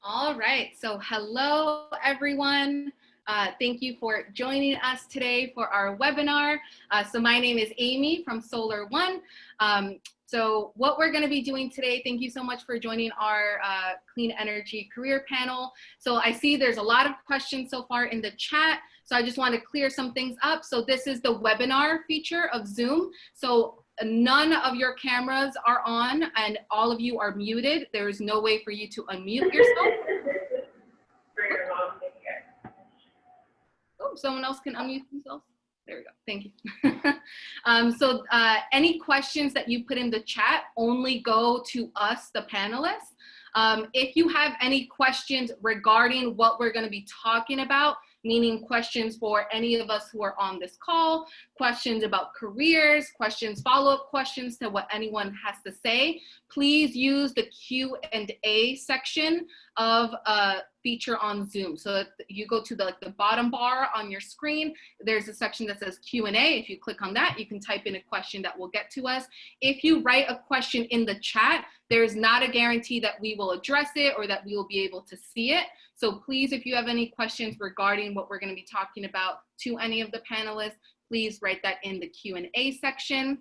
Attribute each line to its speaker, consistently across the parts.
Speaker 1: All right, so hello everyone. Thank you for joining us today for our webinar. So my name is Amy from Solar One. So what we're going to be doing today, thank you so much for joining our Clean Energy Career Panel. So I see there's a lot of questions so far in the chat. So I just want to clear some things up. So this is the webinar feature of Zoom. So none of your cameras are on and all of you are muted. There is no way for you to unmute yourself. Oh, someone else can unmute themselves. There we go. Thank you. So any questions that you put in the chat only go to us, the panelists. If you have any questions regarding what we're going to be talking about, meaning questions for any of us who are on this call, questions about careers, questions, follow-up questions to what anyone has to say, please use the Q&A section of a feature on Zoom. So you go to the bottom bar on your screen, there's a section that says Q&A. If you click on that, you can type in a question that will get to us. If you write a question in the chat, there's not a guarantee that we will address it or that we will be able to see it. So please, if you have any questions regarding what we're going to be talking about to any of the panelists, please write that in the Q&A section.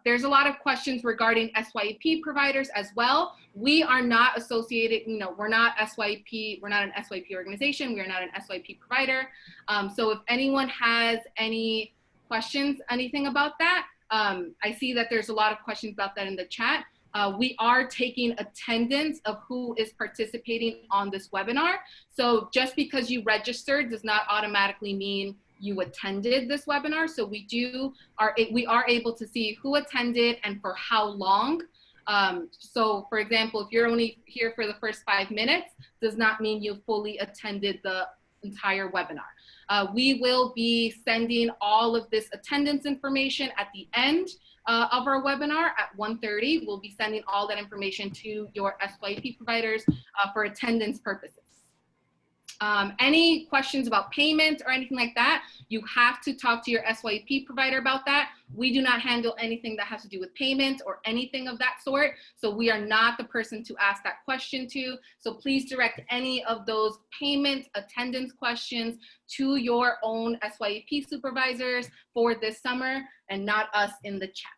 Speaker 1: There's a lot of questions regarding SYP providers as well. We are not associated, we're not SYP, we're not an SYP organization, we are not an SYP provider. So if anyone has any questions, anything about that, I see that there's a lot of questions about that in the chat. We are taking attendance of who is participating on this webinar. So just because you registered does not automatically mean you attended this webinar. So we are able to see who attended and for how long. So for example, if you're only here for the first 5 minutes, does not mean you fully attended the entire webinar. We will be sending all of this attendance information at the end of our webinar at 1:30. We'll be sending all that information to your SYP providers for attendance purposes. Any questions about payment or anything like that, you have to talk to your SYP provider about that. We do not handle anything that has to do with payment or anything of that sort. So we are not the person to ask that question to. So please direct any of those payment attendance questions to your own SYP supervisors for this summer and not us in the chat.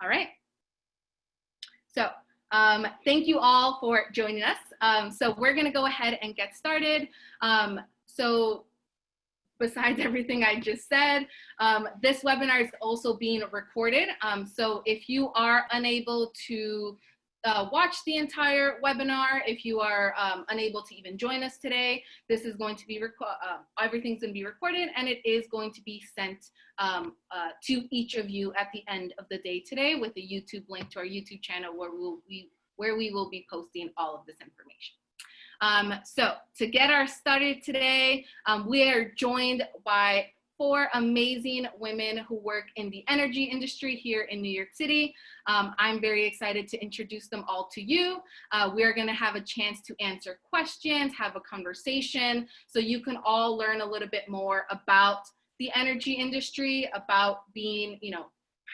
Speaker 1: All right. So thank you all for joining us. So we're going to go ahead and get started. So besides everything I just said, this webinar is also being recorded. So if you are unable to watch the entire webinar, if you are unable to even join us today, this is going to be, everything's going to be recorded and it is going to be sent to each of you at the end of the day today with a YouTube link to our YouTube channel where we will be posting all of this information. So to get our started today, we are joined by 4 amazing women who work in the energy industry here in New York City. I'm very excited to introduce them all to you. We're going to have a chance to answer questions, have a conversation, so you can all learn a little bit more about the energy industry, about being,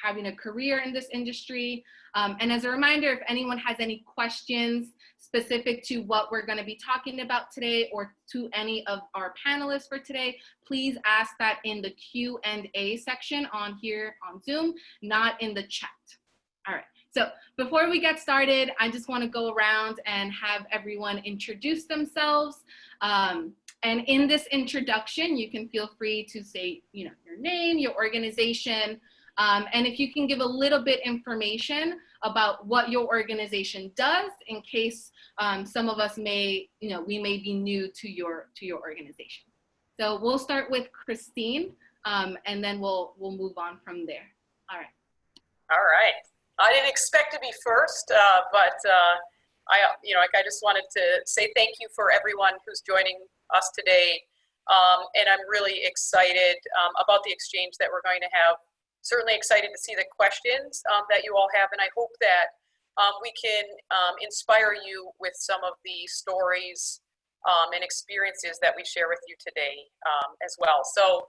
Speaker 1: having a career in this industry. And as a reminder, if anyone has any questions specific to what we're going to be talking about today or to any of our panelists for today, please ask that in the Q&A section on here on Zoom, not in the chat. All right. So before we get started, I just want to go around and have everyone introduce themselves. And in this introduction, you can feel free to say, your name, your organization, and if you can give a little bit information about what your organization does, in case some of us may, we may be new to your organization. So we'll start with Christine, and then we'll move on from there. All right.
Speaker 2: All right. I didn't expect to be first, but I just wanted to say thank you for everyone who's joining us today, and I'm really excited about the exchange that we're going to have. Certainly excited to see the questions that you all have, and I hope that we can inspire you with some of the stories and experiences that we share with you today as well. So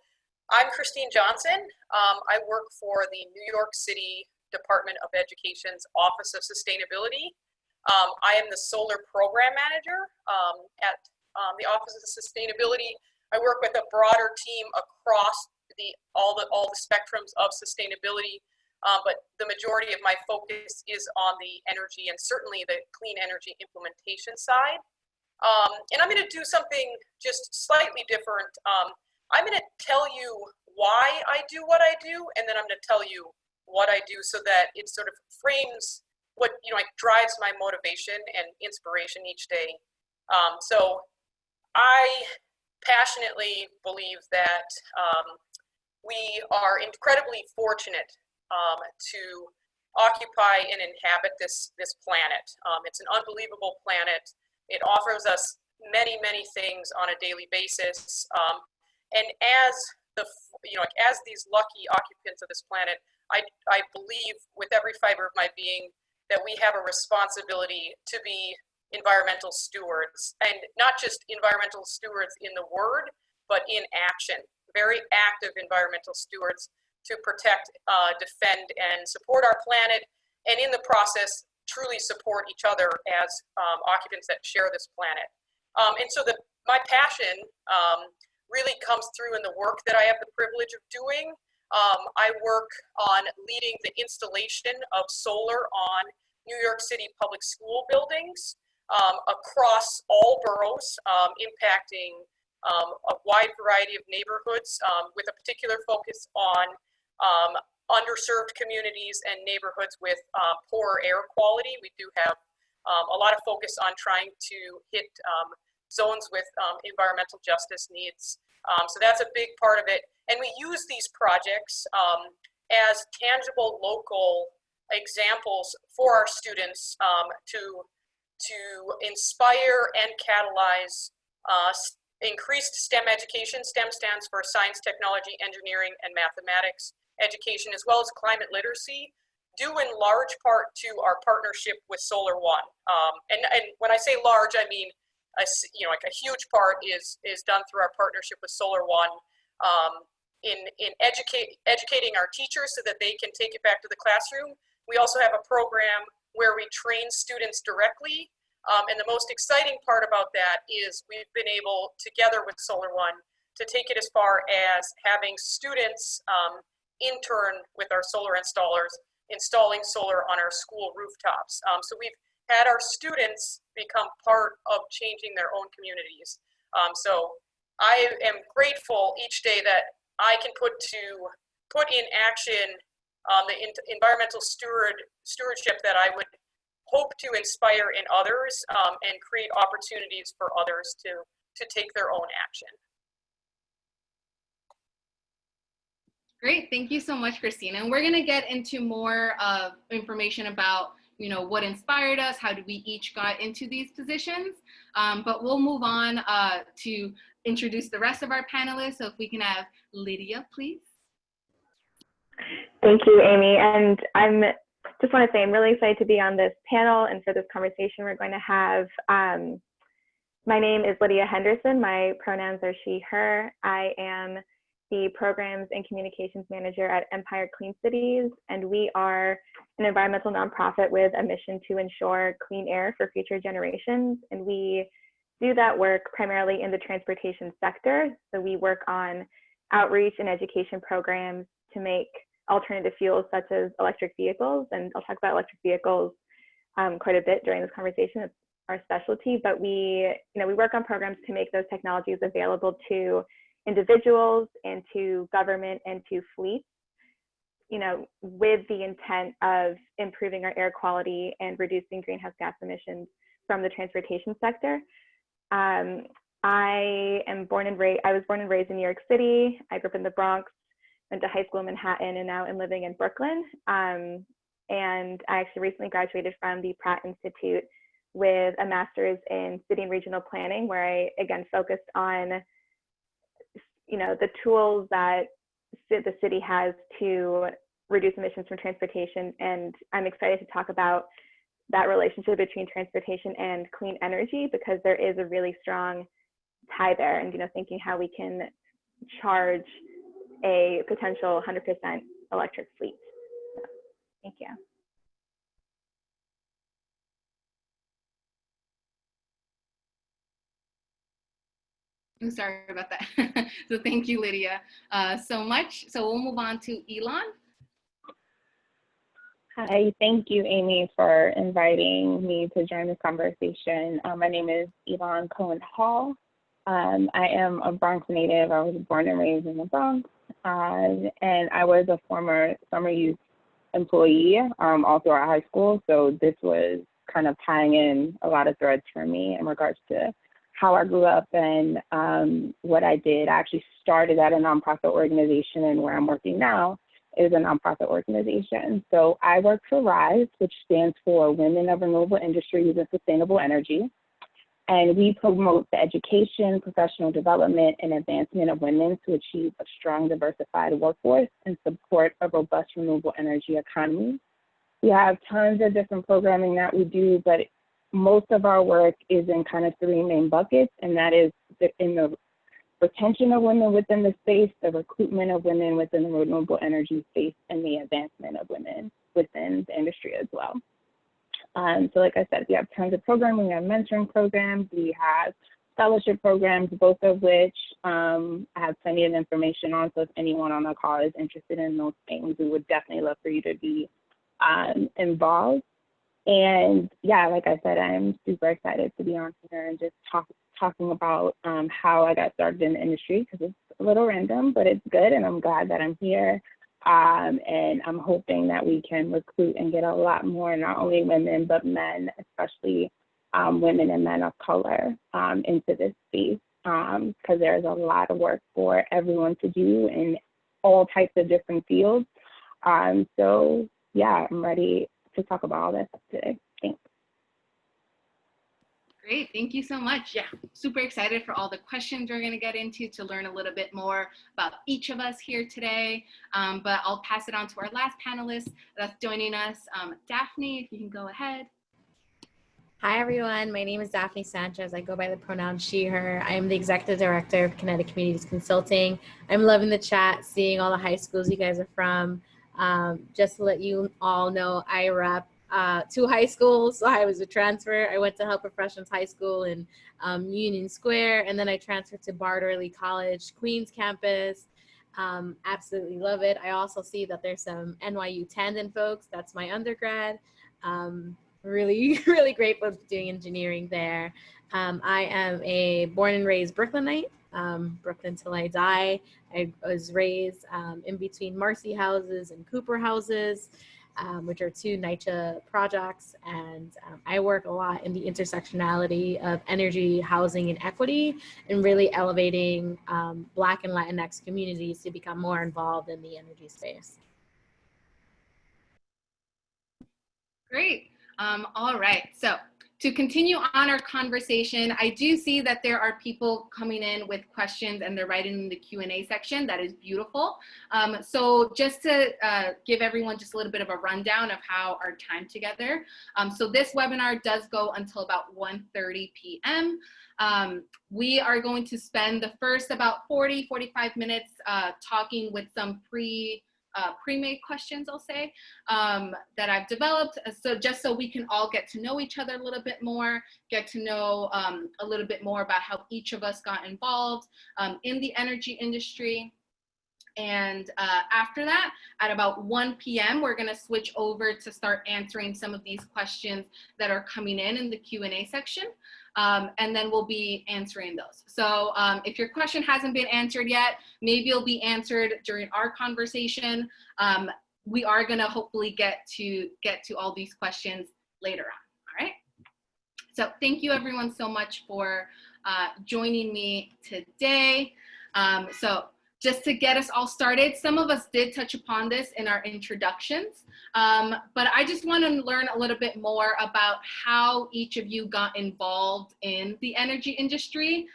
Speaker 2: I'm Christine Johnson. I work for the New York City Department of Education's Office of Sustainability. I am the solar program manager at the Office of Sustainability. I work with a broader team across all the spectrums of sustainability, but the majority of my focus is on the energy and certainly the clean energy implementation side. And I'm going to do something just slightly different. I'm going to tell you why I do what I do, and then I'm going to tell you what I do so that it sort of frames what, like drives my motivation and inspiration each day. So I passionately believe that we are incredibly fortunate to occupy and inhabit this planet. It's an unbelievable planet. It offers us many, many things on a daily basis. And as as these lucky occupants of this planet, I believe with every fiber of my being that we have a responsibility to be environmental stewards, and not just environmental stewards in the word, but in action. Very active environmental stewards to protect, defend, and support our planet, and in the process, truly support each other as occupants that share this planet. And so my passion really comes through in the work that I have the privilege of doing. I work on leading the installation of solar on New York City public school buildings across all boroughs, impacting a wide variety of neighborhoods with a particular focus on underserved communities and neighborhoods with poor air quality. We do have a lot of focus on trying to hit zones with environmental justice needs. So that's a big part of it. And we use these projects as tangible local examples for our students to inspire and catalyze increased STEM education. STEM stands for science, technology, engineering, and mathematics education, as well as climate literacy, due in large part to our partnership with Solar One. And when I say large, I mean like a huge part is done through our partnership with Solar One in educating our teachers so that they can take it back to the classroom. We also have a program where we train students directly. And the most exciting part about that is we've been able, together with Solar One, to take it as far as having students intern with our solar installers, installing solar on our school rooftops. So we've had our students become part of changing their own communities. So I am grateful each day that I can put in action the environmental stewardship that I would hope to inspire in others and create opportunities for others to take their own action.
Speaker 1: Great, thank you so much, Christina. And we're gonna get into more information about what inspired us, how did we each got into these positions, but we'll move on to introduce the rest of our panelists. So if we can have Lydia, please.
Speaker 3: Thank you, Amy. And just want to say I'm really excited to be on this panel and for this conversation we're going to have. My name is Lydia Henderson. My pronouns are she, her. I am the Programs and Communications Manager at Empire Clean Cities, and we are an environmental nonprofit with a mission to ensure clean air for future generations. And we do that work primarily in the transportation sector. So we work on outreach and education programs to make alternative fuels such as electric vehicles. And I'll talk about electric vehicles quite a bit during this conversation. It's our specialty, but we work on programs to make those technologies available to individuals and to government and to fleets, with the intent of improving our air quality and reducing greenhouse gas emissions from the transportation sector. I was born and raised in New York City. I grew up in the Bronx, went to high school in Manhattan, and now I'm living in Brooklyn. And I actually recently graduated from the Pratt Institute with a master's in city and regional planning, where I, again, focused on the tools that the city has to reduce emissions from transportation. And I'm excited to talk about that relationship between transportation and clean energy, because there is a really strong tie there, and thinking how we can charge a potential 100% electric fleet. So, thank you.
Speaker 1: Great, thank you so much, Christina. And we're gonna get into more information about, what inspired us, how did we each got into these positions. But we'll move on to I'm sorry about that. So thank you, Lydia, so much. So we'll move on to Elon.
Speaker 4: Hi, thank you, Amy, for inviting me to join this conversation. My name is Elon Cohen Hall. I am a Bronx native. I was born and raised in the Bronx, and I was a former summer youth employee all throughout high school. So this was kind of tying in a lot of threads for me in regards to how I grew up and what I did. I actually started at a nonprofit organization, and where I'm working now is a nonprofit organization. So I work for WRISE, which stands for Women of Renewable Industry Using Sustainable Energy. And we promote the education, professional development, and advancement of women to achieve a strong, diversified workforce and support a robust renewable energy economy. We have tons of different programming that we do, but most of our work is in kind of three main buckets, and that is in the retention of women within the space, the recruitment of women within the renewable energy space, and the advancement of women within the industry as well. So like I said, we have tons of programming. We have mentoring programs. We have fellowship programs, both of which I have plenty of information on. So if anyone on the call is interested in those things, we would definitely love for you to be involved. And yeah, like I said, I'm super excited to be on here and just talking about how I got started in the industry, because it's a little random, but it's good. And I'm glad that I'm here. And I'm hoping that we can recruit and get a lot more, not only women, but men, especially women and men of color into this space, because there's a lot of work for everyone to do in all types of different fields. So yeah, I'm ready to talk about all this today. Thanks.
Speaker 1: Great, thank you so much. Yeah, super excited for all the questions we're gonna get into to learn a little bit more about each of us here today. But I'll pass it on to our last panelist that's joining us. Daphne, if you can go ahead.
Speaker 5: Hi everyone, my name is Daphne Sanchez. I go by the pronoun she, her. I am the Executive Director of Kinetic Communities Consulting. I'm loving the chat, seeing all the high schools you guys are from. Just to let you all know, I rep 2 high schools. So I was a transfer. I went to Health Professions High School in Union Square, and then I transferred to Bartley College, Queens campus. Absolutely love it. I also see that there's some NYU Tandon folks. That's my undergrad. Really, really grateful for doing engineering there. I am a born and raised Brooklynite, Brooklyn till I die. I was raised in between Marcy houses and Cooper houses, which are 2 NYCHA projects. And I work a lot in the intersectionality of energy, housing, and equity, and really elevating Black and Latinx communities to become more involved in the energy space.
Speaker 1: Great. All right, so to continue on our conversation, I do see that there are people coming in with questions and they're writing in the Q&A section. That is beautiful. So just to give everyone just a little bit of a rundown of how our time together. So this webinar does go until about 1:30 p.m. We are going to spend the first about 40-45 minutes talking with some pre-made questions, I'll say, that I've developed. So just so we can all get to know each other a little bit more, get to know a little bit more about how each of us got involved in the energy industry. And after that, at about 1 p.m., we're gonna switch over to start answering some of these questions that are coming in the Q&A section. And then we'll be answering those. So if your question hasn't been answered yet, maybe it'll be answered during our conversation. We are gonna hopefully get to all these questions later on, all right? So thank you everyone so much for joining me today. So just to get us all started, some of us did touch upon this in our introductions, but I just want to learn a little bit more about how each of you got involved in the energy industry.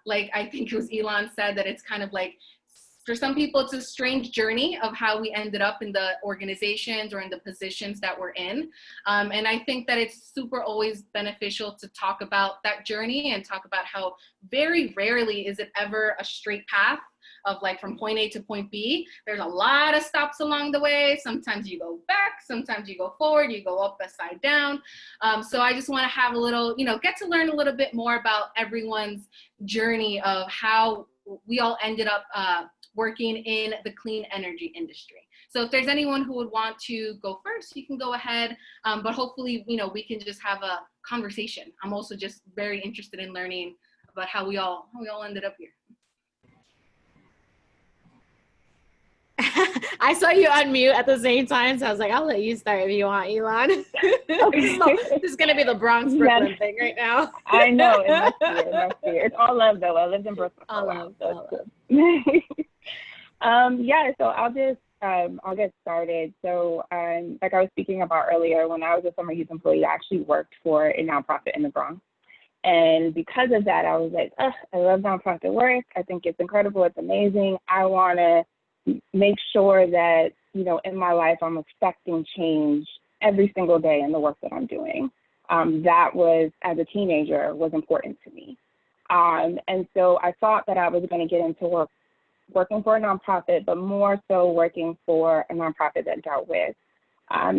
Speaker 1: Like I think it was Elon said that it's kind of like for some people, it's a strange journey of how we ended up in the organizations or in the positions that we're in. And I think that it's super always beneficial to talk about that journey and talk about how very rarely is it ever a straight path of like from point A to point B. There's a lot of stops along the way. Sometimes you go back, sometimes you go forward, you go up, upside down. So I just want to have a little, get to learn a little bit more about everyone's journey of how we all ended up working in the clean energy industry. So if there's anyone who would want to go first, you can go ahead. But hopefully, we can just have a conversation. I'm also just very interested in learning about how we all ended up here.
Speaker 5: I saw you unmute at the same time, so I was like, I'll let you start if you want, Elon. This is going to be the Bronx, Brooklyn thing right now.
Speaker 4: I know, it must be. It's all love, though. I lived in Brooklyn for a while.
Speaker 5: All love.
Speaker 4: So I'll get started. So like I was speaking about earlier, when I was a summer youth employee, I actually worked for a nonprofit in the Bronx. And because of that, I was like, I love nonprofit work. I think it's incredible. It's amazing. I want to make sure that, in my life, I'm affecting change every single day in the work that I'm doing. That was, as a teenager, was important to me. And so I thought that I was going to get into working for a nonprofit, but more so working for a nonprofit that dealt with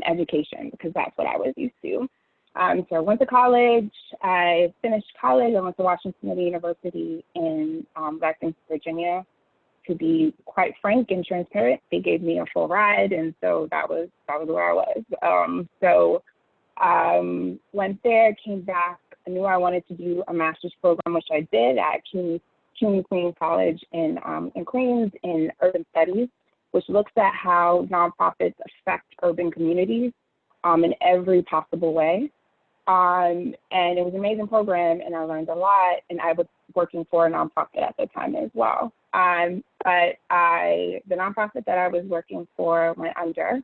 Speaker 4: education, because that's what I was used to. So I went to college. I finished college. I went to Washington University in Lexington, Virginia. To be quite frank and transparent, they gave me a full ride, and so that was where I was. Went there, came back. I knew I wanted to do a master's program, which I did at CUNY Queens College in Queens in Urban Studies, which looks at how nonprofits affect urban communities in every possible way. And it was an amazing program, and I learned a lot, and I was working for a nonprofit at the time as well. But the nonprofit that I was working for went under,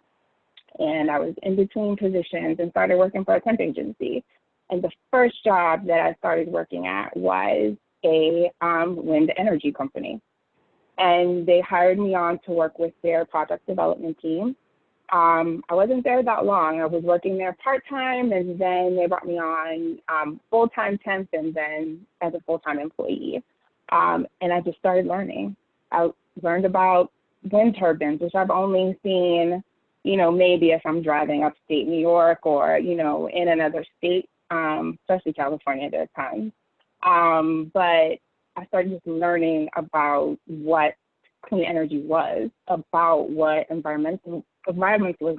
Speaker 4: and I was in between positions and started working for a temp agency. And the first job that I started working at was a wind energy company. And they hired me on to work with their project development team. I wasn't there that long. I was working there part-time, and then they brought me on full-time temp and then as a full-time employee. And I just started learning. I learned about wind turbines, which I've only seen, maybe if I'm driving upstate New York or, in another state, especially California at that time. But I started just learning about what clean energy was, about what environmentalism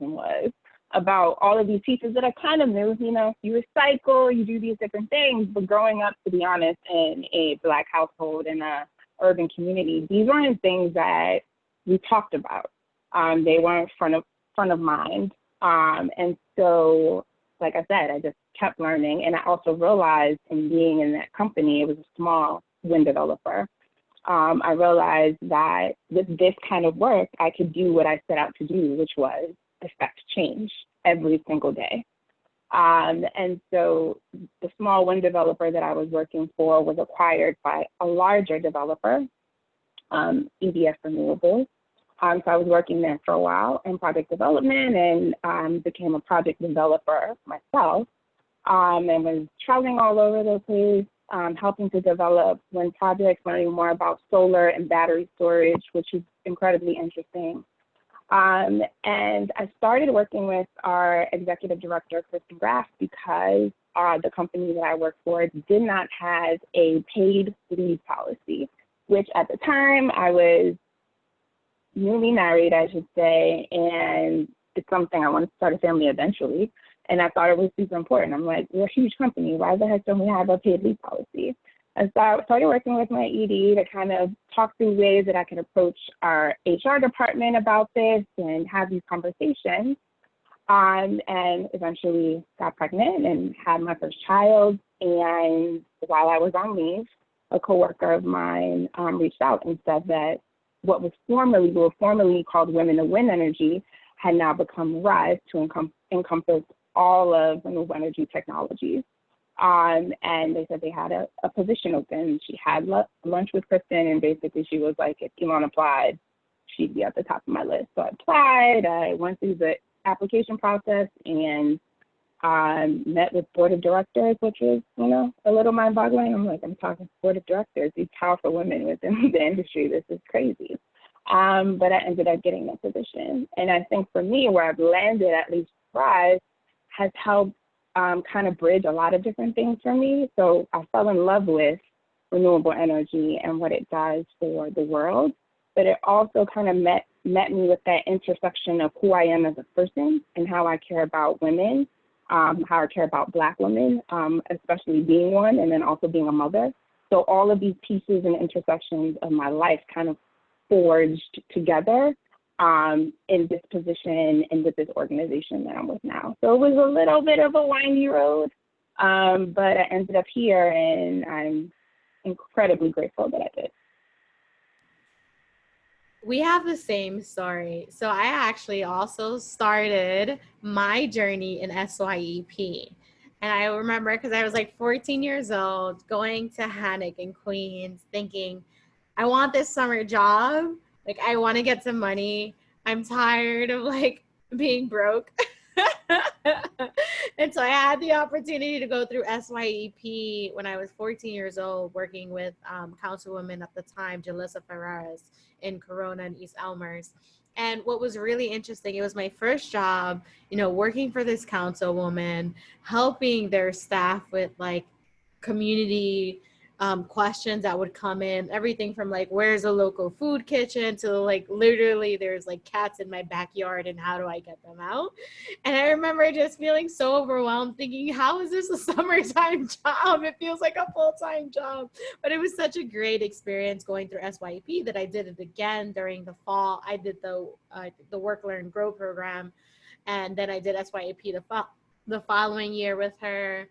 Speaker 4: was, about all of these pieces that I kind of knew. You recycle, you do these different things, but growing up, to be honest, in a Black household in a urban community, these weren't things that we talked about. They weren't front of mind. And so, like I said, I just kept learning. And I also realized in being in that company, it was a small wind developer. I realized that with this kind of work, I could do what I set out to do, which was affect change every single day. And so the small wind developer that I was working for was acquired by a larger developer, EDF Renewable. So I was working there for a while in project development and became a project developer myself, and was traveling all over the place, helping to develop wind projects, learning more about solar and battery storage, which is incredibly interesting. And I started working with our executive director, Kristen Graff, because the company that I work for did not have a paid leave policy, which at the time I was newly married, I should say, and it's something I wanted to start a family eventually. And I thought it was super important. I'm like, we're a huge company. Why the heck don't we have a paid leave policy? And so I started working with my ED to kind of talk through ways that I could approach our HR department about this and have these conversations. And eventually got pregnant and had my first child. And while I was on leave, a coworker of mine reached out and said that what was formerly called Women of Wind Energy had now become WRISE to encompass all of renewable energy technologies. And they said they had a position open. She had lunch with Kristen, and basically she was like, if Elon applied, she'd be at the top of my list. So I applied, I went through the application process and met with board of directors, which was, a little mind-boggling. I'm like, I'm talking to board of directors, these powerful women within the industry. This is crazy. But I ended up getting that position. And I think for me, where I've landed, at least WRISE, has helped kind of bridge a lot of different things for me. So I fell in love with renewable energy and what it does for the world. But it also kind of met me with that intersection of who I am as a person and how I care about women, how I care about Black women, especially being one, and then also being a mother. So all of these pieces and intersections of my life kind of forged together in this position and with this organization that I'm with now. So it was a little bit of a windy road, but I ended up here, and I'm incredibly grateful that I did.
Speaker 5: We have the same story. So I actually also started my journey in SYEP. And I remember, because I was like 14 years old, going to Kinetic in Queens, thinking, I want this summer job. Like, I want to get some money. I'm tired of like being broke. And so I had the opportunity to go through SYEP when I was 14 years old, working with councilwoman at the time, Jalissa Ferraris, in Corona and East Elmhurst. And what was really interesting, it was my first job, working for this councilwoman, helping their staff with like community questions that would come in, everything from like, where's a local food kitchen, to like, literally there's like cats in my backyard and how do I get them out? And I remember just feeling so overwhelmed, thinking, how is this a summertime job? It feels like a full-time job. But it was such a great experience going through SYEP that I did it again during the fall. I did the Work, Learn, Grow program, and then I did SYEP the following year with her.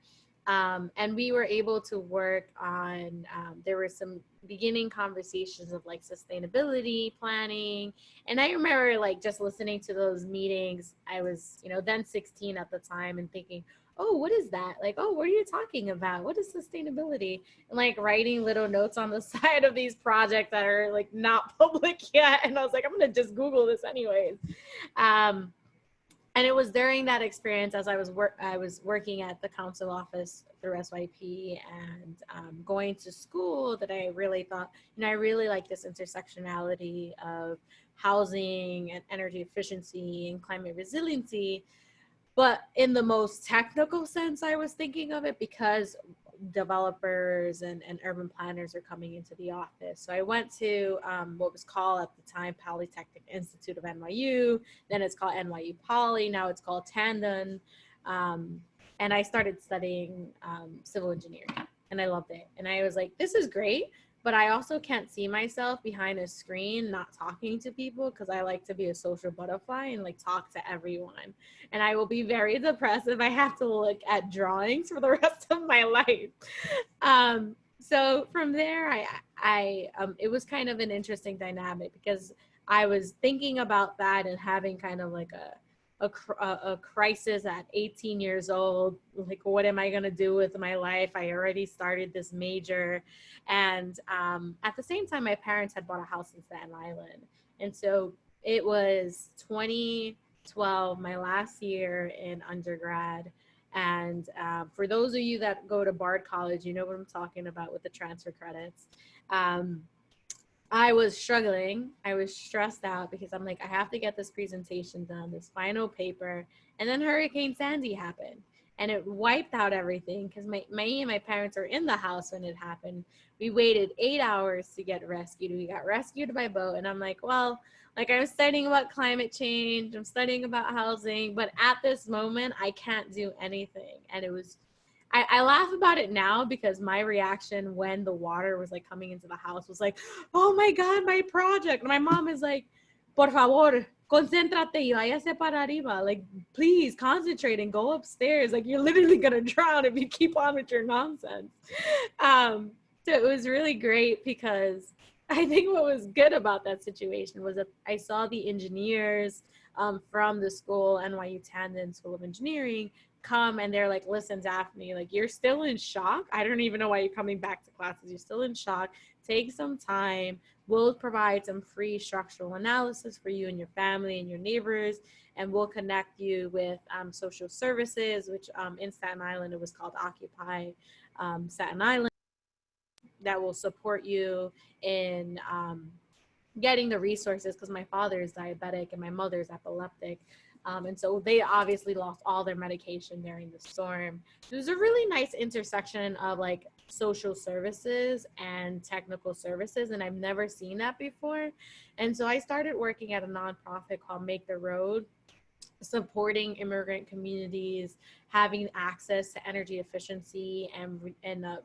Speaker 5: And we were able to work on, there were some beginning conversations of like sustainability planning. And I remember like just listening to those meetings. I was, then 16 at the time, and thinking, oh, what is that? Like, oh, what are you talking about? What is sustainability? And like writing little notes on the side of these projects that are like not public yet. And I was like, I'm going to just Google this anyways. And it was during that experience, as I was working at the council office through SYEP and going to school, that I really thought, I really like this intersectionality of housing and energy efficiency and climate resiliency. But in the most technical sense, I was thinking of it, because developers and urban planners are coming into the office. So I went to what was called at the time Polytechnic Institute of NYU, then it's called NYU Poly, now it's called Tandon. And I started studying civil engineering, and I loved it. And I was like, this is great, but I also can't see myself behind a screen not talking to people, because I like to be a social butterfly and like talk to everyone. And I will be very depressed if I have to look at drawings for the rest of my life. So from there, it was kind of an interesting dynamic, because I was thinking about that and having kind of like a crisis at 18 years old. Like, what am I going to do with my life? I already started this major. And at the same time, my parents had bought a house in Staten Island. And so it was 2012, my last year in undergrad. And for those of you that go to Bard College, you know what I'm talking about with the transfer credits. I was struggling. I was stressed out, because I'm like, I have to get this presentation done, this final paper. And then Hurricane Sandy happened, and it wiped out everything, because me and my parents were in the house when it happened. We waited 8 hours to get rescued. We got rescued by boat. And I'm like, well, like, I'm studying about climate change, I'm studying about housing, but at this moment, I can't do anything. And it was, I laugh about it now, because my reaction when the water was like coming into the house was like, oh my God, my project. And my mom is like, por favor, concéntrate y váyase para arriba. Like, please concentrate and go upstairs. Like, you're literally gonna drown if you keep on with your nonsense. So it was really great, because I think what was good about that situation was that I saw the engineers from the school, NYU Tandon School of Engineering, come, and they're like, listen, Daphne, like, you're still in shock. I don't even know why you're coming back to classes. You're still in shock. take some time. We'll provide some free structural analysis for you and your family and your neighbors, and we'll connect you with social services, which in Staten Island, it was called Occupy Staten Island, that will support you in getting the resources, because my father is diabetic and my mother is epileptic. And so they obviously lost all their medication during the storm. There's a really nice intersection of like social services and technical services, and I've never seen that before. And so I started working at a nonprofit called Make the Road, supporting immigrant communities, having access to energy efficiency and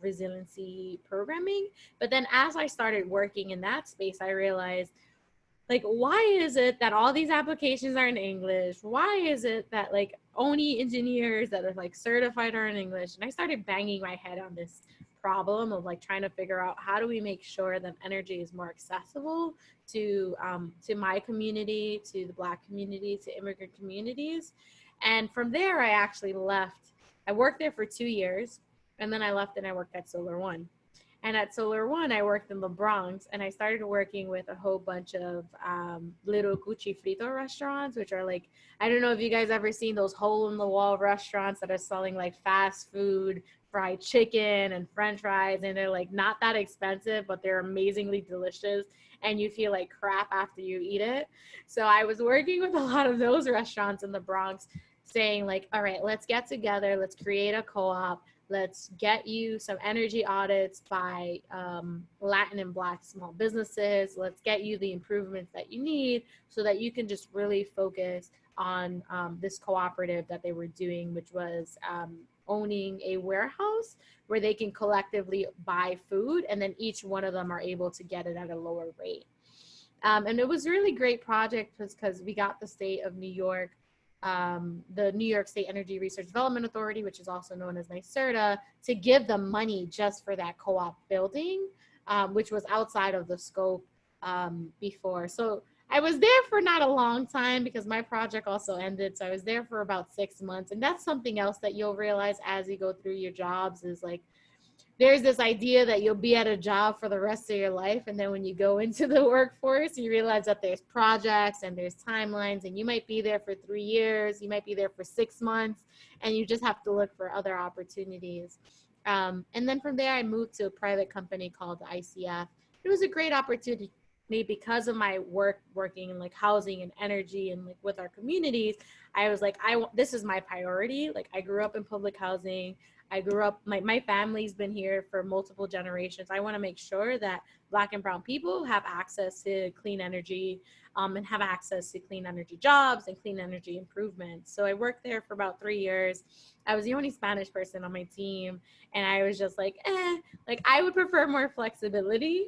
Speaker 5: resiliency programming. But then as I started working in that space, I realized, like, why is it that all these applications are in English? Why is it that like only engineers that are like certified are in English? And I started banging my head on this problem of like trying to figure out, how do we make sure that energy is more accessible to my community, to the Black community, to immigrant communities. And from there, I actually left. I worked there for 2 years, and then I left and I worked at Solar One. And at Solar One, I worked in the Bronx, and I started working with a whole bunch of little cuchi frito restaurants, which are like, I don't know if you guys ever seen those hole-in-the-wall restaurants that are selling like fast food, fried chicken and French fries, and they're like not that expensive, but they're amazingly delicious, and you feel like crap after you eat it. So I was working with a lot of those restaurants in the Bronx, saying like, all right, let's get together, let's create a co-op. Let's get you some energy audits by Latin and Black small businesses. Let's get you the improvements that you need so that you can just really focus on this cooperative that they were doing, which was owning a warehouse where they can collectively buy food, and then each one of them are able to get it at a lower rate. And it was a really great project because we got the state of New York, the New York State Energy Research Development Authority, which is also known as NYSERDA, to give them money just for that co-op building, which was outside of the scope before. So I was there for not a long time because my project also ended. So I was there for about 6 months. And that's something else that you'll realize as you go through your jobs, is like, there's this idea that you'll be at a job for the rest of your life. And then when you go into the workforce, you realize that there's projects and there's timelines, and you might be there for 3 years, you might be there for 6 months, and you just have to look for other opportunities. And then from there, I moved to a private company called the ICF. It was a great opportunity because of my working in like housing and energy and like with our communities. I was like, this is my priority. Like, I grew up in public housing. I grew up, my family's been here for multiple generations. I want to make sure that Black and brown people have access to clean energy and have access to clean energy jobs and clean energy improvements. So I worked there for about 3 years. I was the only Spanish person on my team. And I was just like, like I would prefer more flexibility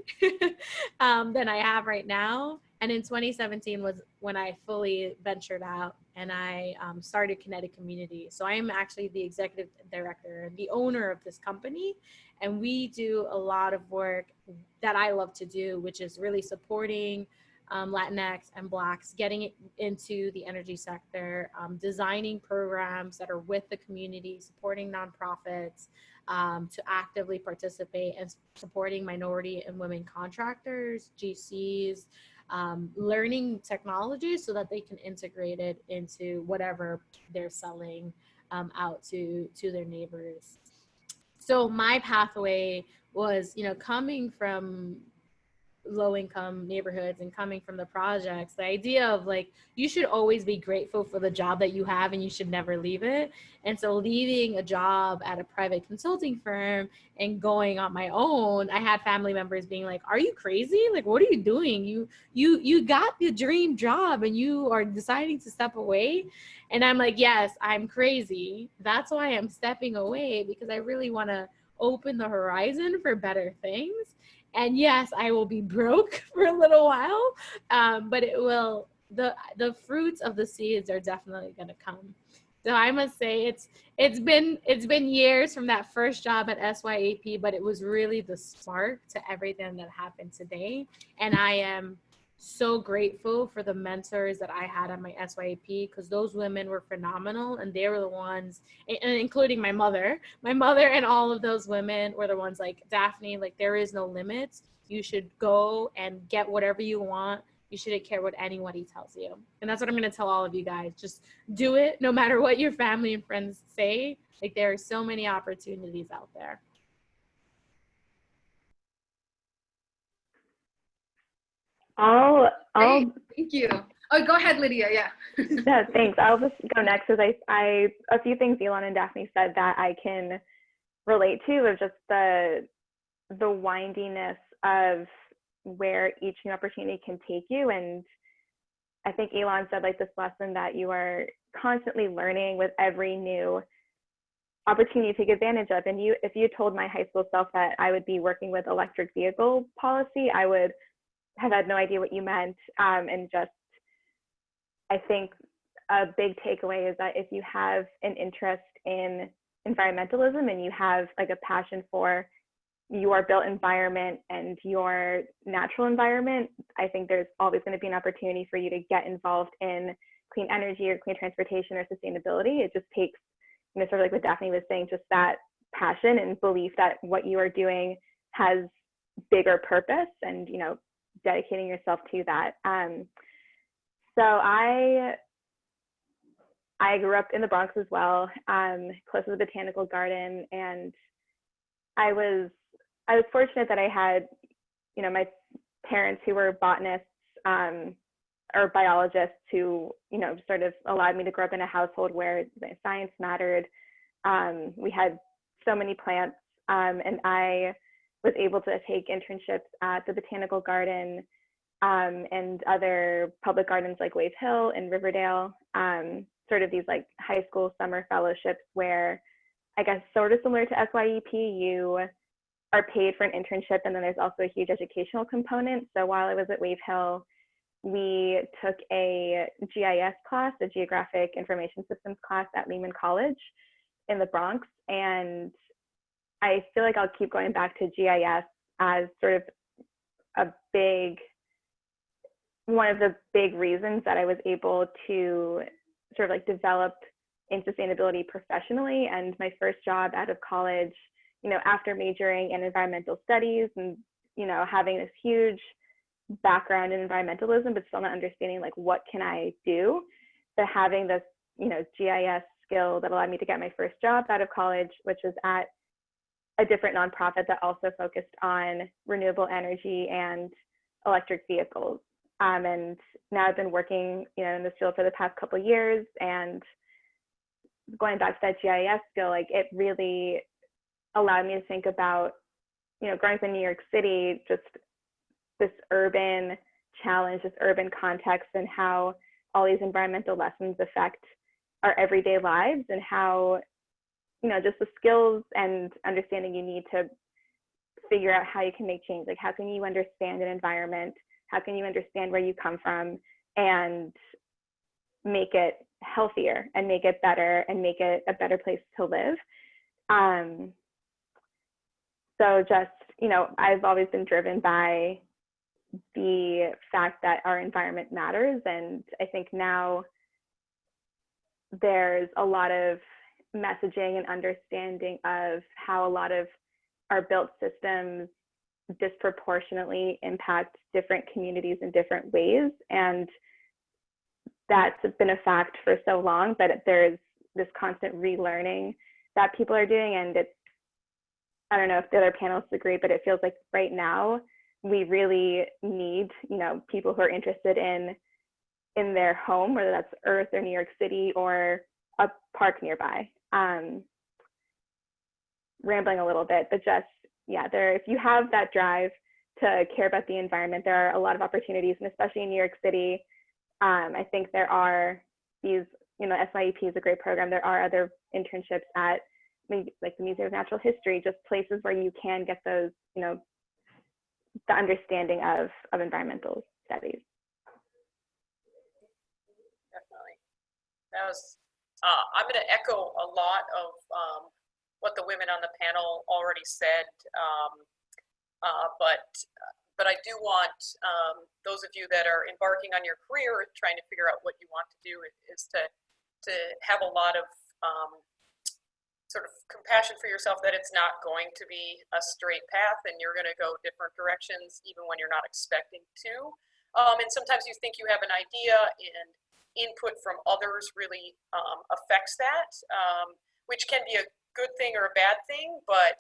Speaker 5: than I have right now. And in 2017 was when I fully ventured out and I started Kinetic Community. So I am actually the executive director and the owner of this company. And we do a lot of work that I love to do, which is really supporting Latinx and Blacks getting it into the energy sector, designing programs that are with the community, supporting nonprofits to actively participate, and supporting minority and women contractors, GCs, learning technology so that they can integrate it into whatever they're selling out to their neighbors. So my pathway was, coming from low-income neighborhoods and coming from the projects, the idea of like, you should always be grateful for the job that you have and you should never leave it. And so leaving a job at a private consulting firm and going on my own, I had family members being like, are you crazy? Like, what are you doing? You got the dream job and you are deciding to step away. And I'm like, yes, I'm crazy. That's why I'm stepping away, because I really want to open the horizon for better things. And yes, I will be broke for a little while, but it will, the fruits of the seeds are definitely going to come. So I must say it's been years from that first job at SYAP, but it was really the spark to everything that happened today. And I am so grateful for the mentors that I had at my SYAP, because those women were phenomenal, and they were the ones, and including my mother and all of those women were the ones like, Daphne, like, there is no limits. You should go and get whatever you want. You shouldn't care what anybody tells you. And that's what I'm going to tell all of you guys. Just do it no matter what your family and friends say. Like, there are so many opportunities out there.
Speaker 1: Great. Thank you. Oh, go ahead, Lydia. Yeah.
Speaker 3: Yeah, thanks. I'll just go next because I a few things Elon and Daphne said that I can relate to of just the windiness of where each new opportunity can take you. And I think Elon said like this lesson that you are constantly learning with every new opportunity to take advantage of. And if you told my high school self that I would be working with electric vehicle policy, I would have had no idea what you meant. And just, I think a big takeaway is that if you have an interest in environmentalism and you have like a passion for your built environment and your natural environment, I think there's always going to be an opportunity for you to get involved in clean energy or clean transportation or sustainability. It just takes, sort of like what Daphne was saying, just that passion and belief that what you are doing has bigger purpose and, dedicating yourself to that. So I grew up in the Bronx as well, close to the Botanical Garden, and I was fortunate that I had, my parents who were botanists or biologists who, sort of allowed me to grow up in a household where science mattered. We had so many plants, and I was able to take internships at the Botanical Garden and other public gardens like Wave Hill and Riverdale, sort of these like high school summer fellowships where, I guess sort of similar to SYEP, you are paid for an internship, and then there's also a huge educational component. So while I was at Wave Hill, we took a GIS class, a Geographic Information Systems class at Lehman College in the Bronx. And I feel like I'll keep going back to GIS as sort of one of the big reasons that I was able to sort of like develop in sustainability professionally. And my first job out of college, after majoring in environmental studies and, having this huge background in environmentalism, but still not understanding like what can I do, but having this, GIS skill that allowed me to get my first job out of college, which was at a different nonprofit that also focused on renewable energy and electric vehicles. And now I've been working, in this field for the past couple of years, and going back to that GIS skill, like it really allowed me to think about, growing up in New York City, just this urban challenge, this urban context, and how all these environmental lessons affect our everyday lives, and how, just the skills and understanding you need to figure out how you can make change. Like, how can you understand an environment? How can you understand where you come from and make it healthier and make it better and make it a better place to live? So just, I've always been driven by the fact that our environment matters. And I think now there's a lot of messaging and understanding of how a lot of our built systems disproportionately impact different communities in different ways. And that's been a fact for so long, but there's this constant relearning that people are doing. And it's, I don't know if the other panelists agree, but it feels like right now we really need, people who are interested in their home, whether that's Earth or New York City or a park nearby. Rambling a little bit, but just, if you have that drive to care about the environment, there are a lot of opportunities, and especially in New York City, I think there are these, SYEP is a great program. There are other internships at like the Museum of Natural History, just places where you can get those, the understanding of environmental studies.
Speaker 2: Definitely. That was, I'm going to echo a lot of what the women on the panel already said, but I do want those of you that are embarking on your career, trying to figure out what you want to do, is to have a lot of sort of compassion for yourself that it's not going to be a straight path and you're going to go different directions even when you're not expecting to. And sometimes you think you have an idea and input from others really affects that, which can be a good thing or a bad thing, but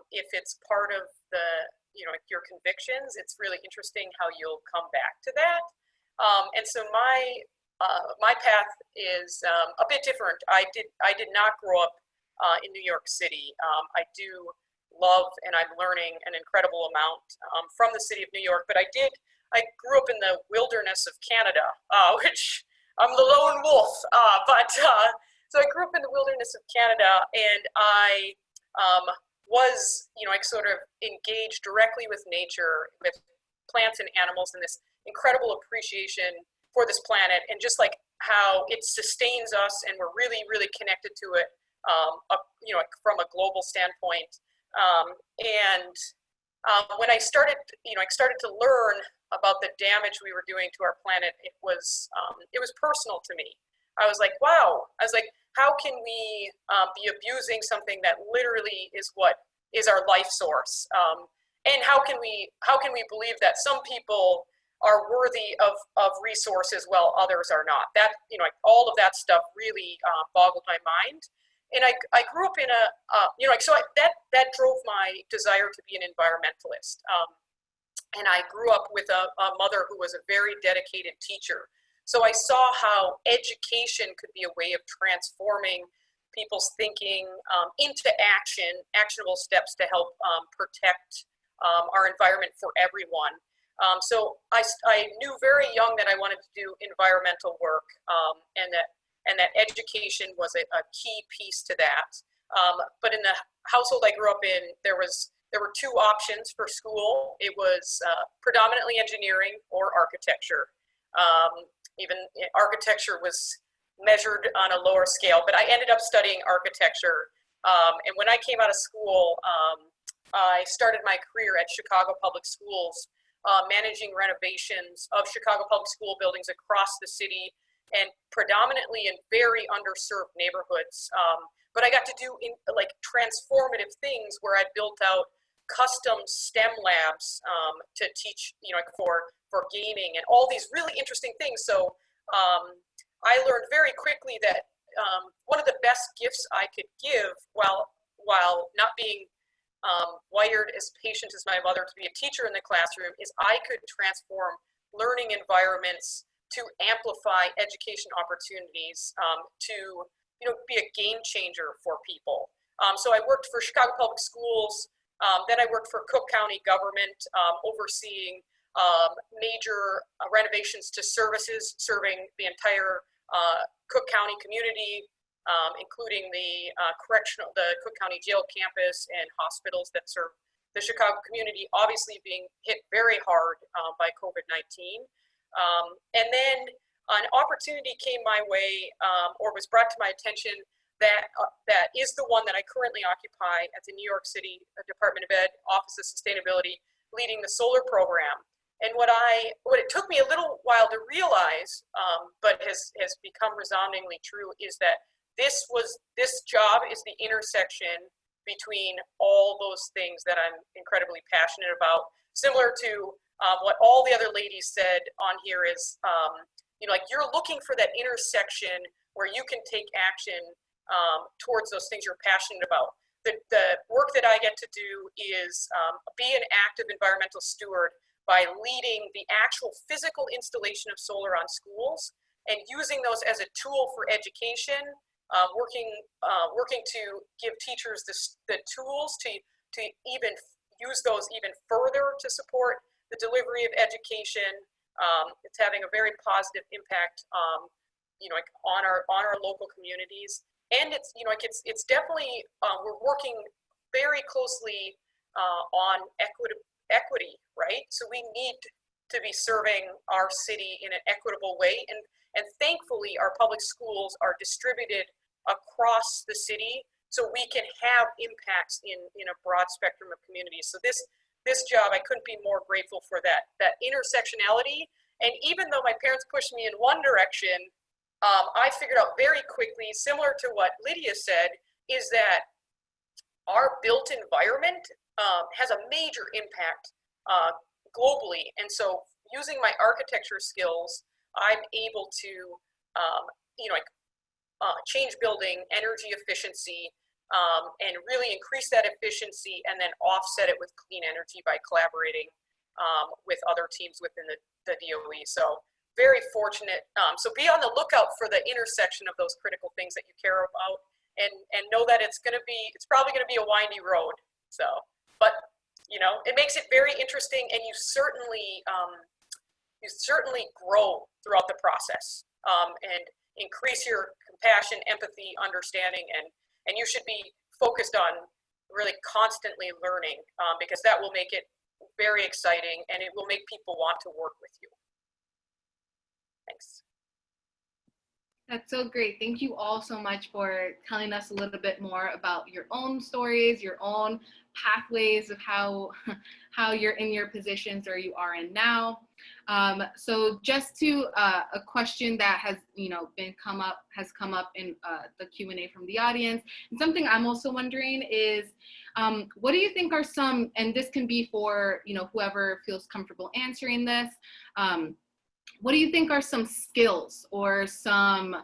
Speaker 2: if it's part of the, your convictions, it's really interesting how you'll come back to that. And so my path is a bit different. I did not grow up in New York City. I do love and I'm learning an incredible amount from the city of New York, but I grew up in the wilderness of Canada, which I'm the lone wolf, so I grew up in the wilderness of Canada, and I was, I sort of engaged directly with nature, with plants and animals, and this incredible appreciation for this planet, and just like how it sustains us, and we're really, really connected to it, from a global standpoint. When I started to learn about the damage we were doing to our planet, it was personal to me. I was like, wow. I was like, how can we be abusing something that literally is what is our life source? And how can we believe that some people are worthy of resources while others are not? That, all of that stuff really boggled my mind. And I grew up in that drove my desire to be an environmentalist. And I grew up with a mother who was a very dedicated teacher. So I saw how education could be a way of transforming people's thinking into actionable steps to help protect our environment for everyone. So I knew very young that I wanted to do environmental work, and that education was a key piece to that. But in the household I grew up in, there were two options for school. It was predominantly engineering or architecture. Even architecture was measured on a lower scale, but I ended up studying architecture. And when I came out of school, I started my career at Chicago Public Schools, managing renovations of Chicago Public School buildings across the city, and predominantly in very underserved neighborhoods. But I got to do transformative things where I built out custom STEM labs to teach, for gaming and all these really interesting things. So I learned very quickly that one of the best gifts I could give while not being wired as patient as my mother to be a teacher in the classroom is I could transform learning environments to amplify education opportunities, to be a game changer for people. So I worked for Chicago Public Schools. Then I worked for Cook County government, overseeing major renovations to services serving the entire Cook County community, including the Cook County jail campus and hospitals that serve the Chicago community, obviously being hit very hard by COVID-19. And then an opportunity came my way, or was brought to my attention, that is the one that I currently occupy at the New York City Department of Ed Office of Sustainability, leading the solar program. And what it took me a little while to realize, but has become resoundingly true, is that this job is the intersection between all those things that I'm incredibly passionate about. Similar to what all the other ladies said on here is, you're looking for that intersection where you can take action towards those things you're passionate about. The work that I get to do is be an active environmental steward by leading the actual physical installation of solar on schools and using those as a tool for education, working to give teachers the tools to even use those even further to support the delivery of education. It's having a very positive impact, on our local communities. And it's definitely, we're working very closely on equity, right? So we need to be serving our city in an equitable way. And thankfully, our public schools are distributed across the city so we can have impacts in a broad spectrum of communities. So this job, I couldn't be more grateful for that intersectionality. And even though my parents pushed me in one direction, I figured out very quickly, similar to what Lydia said, is that our built environment has a major impact globally. And so using my architecture skills, I'm able to, change building, energy efficiency, and really increase that efficiency and then offset it with clean energy by collaborating with other teams within the DOE. So very fortunate. So be on the lookout for the intersection of those critical things that you care about, and know that it's probably gonna be a windy road. So, but it makes it very interesting, and you certainly grow throughout the process, and increase your compassion, empathy, understanding, and you should be focused on really constantly learning, because that will make it very exciting, and it will make people want to work with you. Thanks.
Speaker 1: That's so great. Thank you all so much for telling us a little bit more about your own stories, your own pathways of how you're in your positions or you are in now. So just to a question that has come up in the Q&A from the audience, and something I'm also wondering is, what do you think are some, and this can be for whoever feels comfortable answering this, what do you think are some skills or some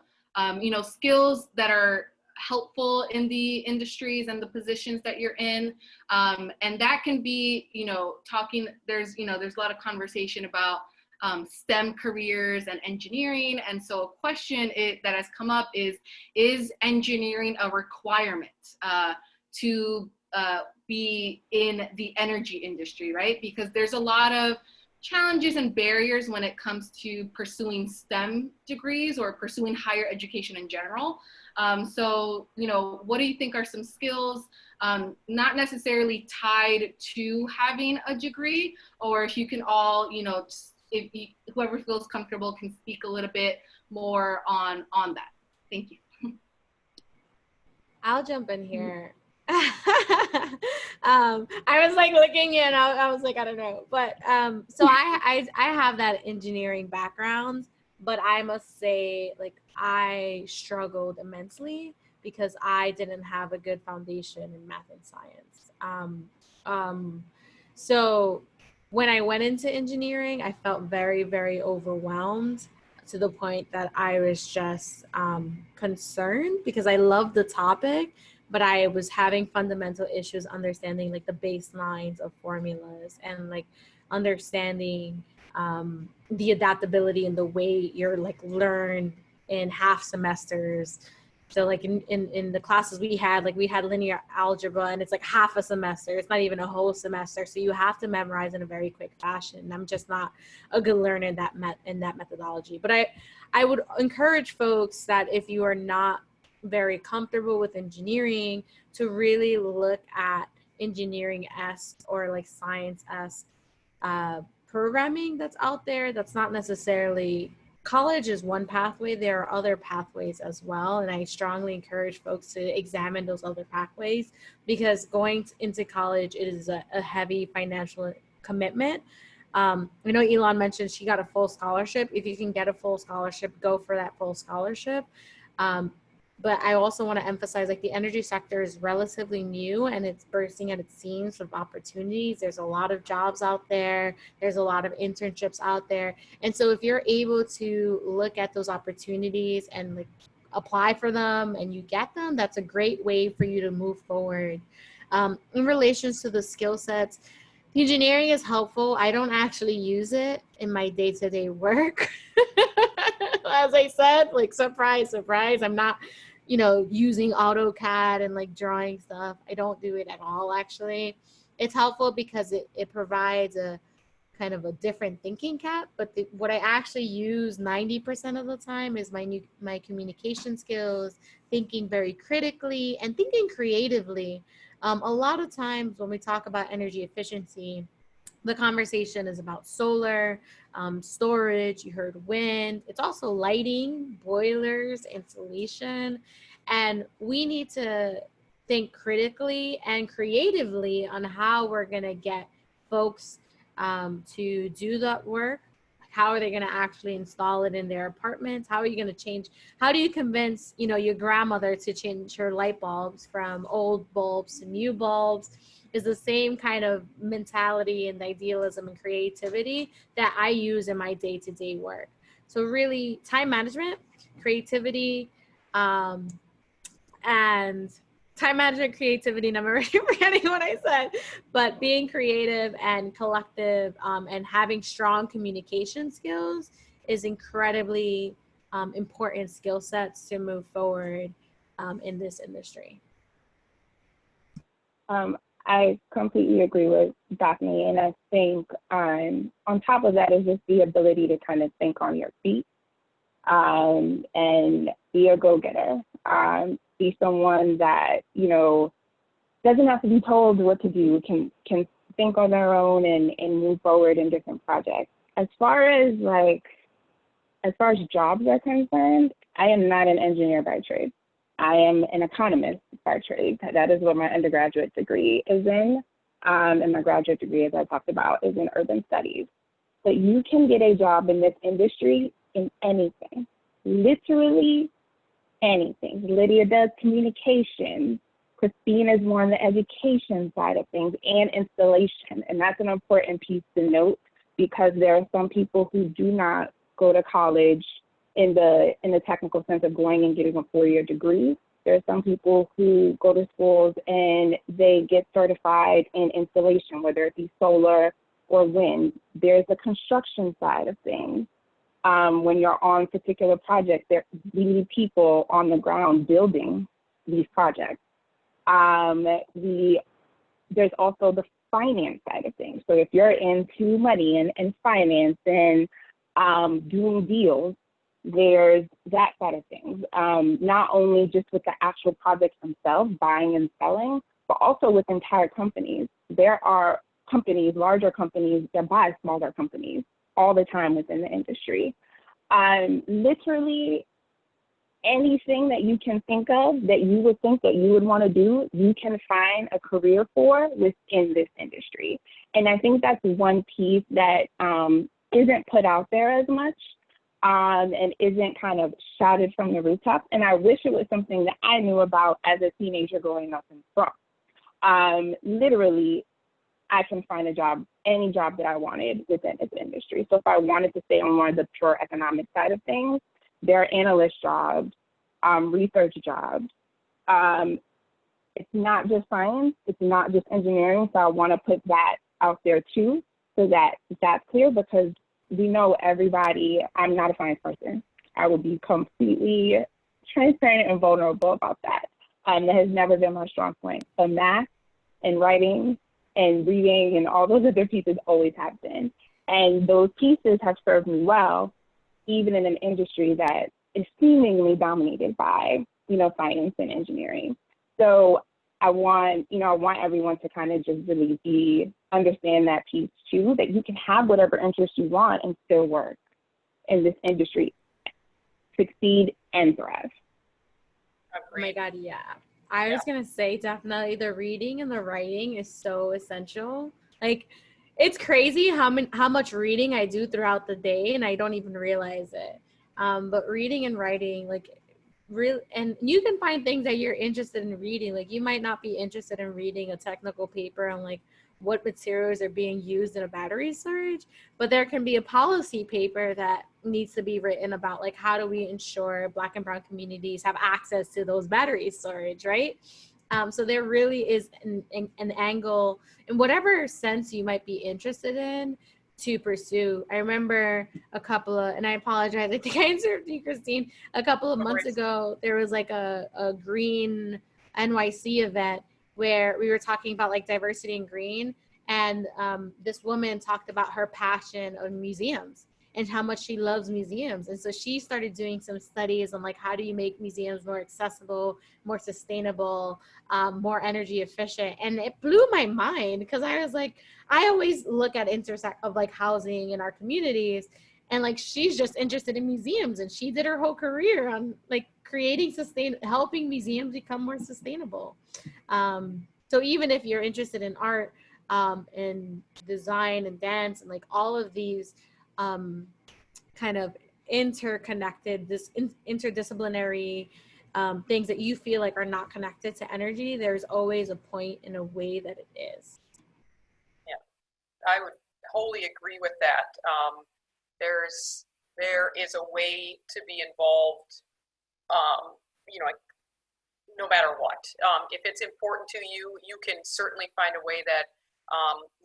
Speaker 1: skills that are helpful in the industries and the positions that you're in, and that can be there's a lot of conversation about STEM careers and engineering, and so a question that has come up is engineering a requirement to be in the energy industry, right? Because there's a lot of challenges and barriers when it comes to pursuing STEM degrees or pursuing higher education in general. So, what do you think are some skills, not necessarily tied to having a degree, or if you can all, whoever feels comfortable can speak a little bit more on that. Thank you.
Speaker 5: I'll jump in here. I was like looking in, I was like, I don't know, but so I have that engineering background, but I must say, like, I struggled immensely because I didn't have a good foundation in math and science. So when I went into engineering, I felt very, very overwhelmed to the point that I was just concerned because I loved the topic, but I was having fundamental issues understanding like the baselines of formulas and like understanding the adaptability and the way you're like learn in half semesters. So like in the classes we had linear algebra, and it's like half a semester. It's not even a whole semester. So you have to memorize in a very quick fashion. And I'm just not a good learner in that methodology. But I would encourage folks that if you are not very comfortable with engineering, to really look at engineering-esque or like science-esque programming that's out there. That's not necessarily, college is one pathway. There are other pathways as well, and I strongly encourage folks to examine those other pathways, because going into college, it is a heavy financial commitment. I know Elon mentioned she got a full scholarship. If you can get a full scholarship, go for that full scholarship. But I also want to emphasize, like, the energy sector is relatively new and it's bursting at its seams with opportunities. There's a lot of jobs out there. There's a lot of internships out there. And so if you're able to look at those opportunities and like apply for them and you get them, that's a great way for you to move forward. In relations to the skill sets, engineering is helpful. I don't actually use it in my day-to-day work. As I said, like, surprise, surprise, I'm not, using AutoCAD and like drawing stuff. I don't do it at all, actually. It's helpful because it provides a kind of a different thinking cap, but what I actually use 90% of the time is my communication skills, thinking very critically and thinking creatively. A lot of times when we talk about energy efficiency, the conversation is about solar, storage, you heard wind. It's also lighting, boilers, insulation. And we need to think critically and creatively on how we're going to get folks to do that work How are they going to actually install it in their apartments? How are you going to change? How do you convince, you know, your grandmother to change her light bulbs from old bulbs to new bulbs? Is the same kind of mentality and idealism and creativity that I use in my day-to-day work. So really, time management, creativity, and time management, creativity, and I'm already forgetting what I said, but being creative and collective, and having strong communication skills is incredibly important skill sets to move forward in this industry.
Speaker 4: I completely agree with Daphne, and I think on top of that is just the ability to kind of think on your feet, and be a go-getter. Be someone that, you know, doesn't have to be told what to do, can think on their own and move forward in different projects. As far as jobs are concerned, I am not an engineer by trade. I am an economist by trade. That is what my undergraduate degree is in. And my graduate degree, as I talked about, is in urban studies. But you can get a job in this industry in anything, literally anything. Lydia does communication. Christine is more on the education side of things and installation. And that's an important piece to note, because there are some people who do not go to college in the technical sense of going and getting a 4-year degree. There are some people who go to schools and they get certified in installation, whether it be solar or wind. There's the construction side of things. When you're on particular projects, we need people on the ground building these projects. There's also the finance side of things. So if you're into money and finance and doing deals, there's that side of things. Not only just with the actual projects themselves, buying and selling, but also with entire companies. There are companies, larger companies, that buy smaller companies all the time within the industry. Literally anything that you can think of that you would think that you would want to do, you can find a career for within this industry. And I think that's one piece that isn't put out there as much, and isn't kind of shouted from the rooftops. And I wish it was something that I knew about as a teenager growing up in the Bronx. Literally, I can find a job, any job that I wanted within this industry. So if I wanted to stay on more of the pure economic side of things, there are analyst jobs, research jobs. It's not just science, it's not just engineering. So I want to put that out there too, so that that's clear, because we know everybody, I'm not a science person. I will be completely transparent and vulnerable about that. That has never been my strong point. But math and writing and reading and all those other pieces always have been. And those pieces have served me well, even in an industry that is seemingly dominated by, you know, finance and engineering. So I want everyone to kind of just really understand that piece too, that you can have whatever interest you want and still work in this industry, succeed and thrive.
Speaker 5: Oh my God, yeah. I was gonna say, definitely the reading and the writing is so essential. Like, it's crazy how much reading I do throughout the day, and I don't even realize it. But reading and writing, like, really, and you can find things that you're interested in reading. Like, you might not be interested in reading a technical paper on like what materials are being used in a battery storage, but there can be a policy paper that needs to be written about like how do we ensure Black and Brown communities have access to those battery storage, right? So there really is an angle in whatever sense you might be interested in to pursue. I remember a couple of, and I apologize, I think I answered you, Christine, a couple of months ago, there was like a green NYC event where we were talking about like diversity and green. And this woman talked about her passion of museums and how much she loves museums. And so she started doing some studies on like, how do you make museums more accessible, more sustainable, more energy efficient? And it blew my mind, because I was like, I always look at intersect of like housing in our communities, and like, she's just interested in museums, and she did her whole career on like helping museums become more sustainable. So even if you're interested in art, and design and dance and like all of these kind of interconnected, this interdisciplinary things that you feel like are not connected to energy, there's always a point in a way that it is.
Speaker 2: Yeah, I would wholly agree with that. There is a way to be involved, you know, no matter what. If it's important to you, you can certainly find a way that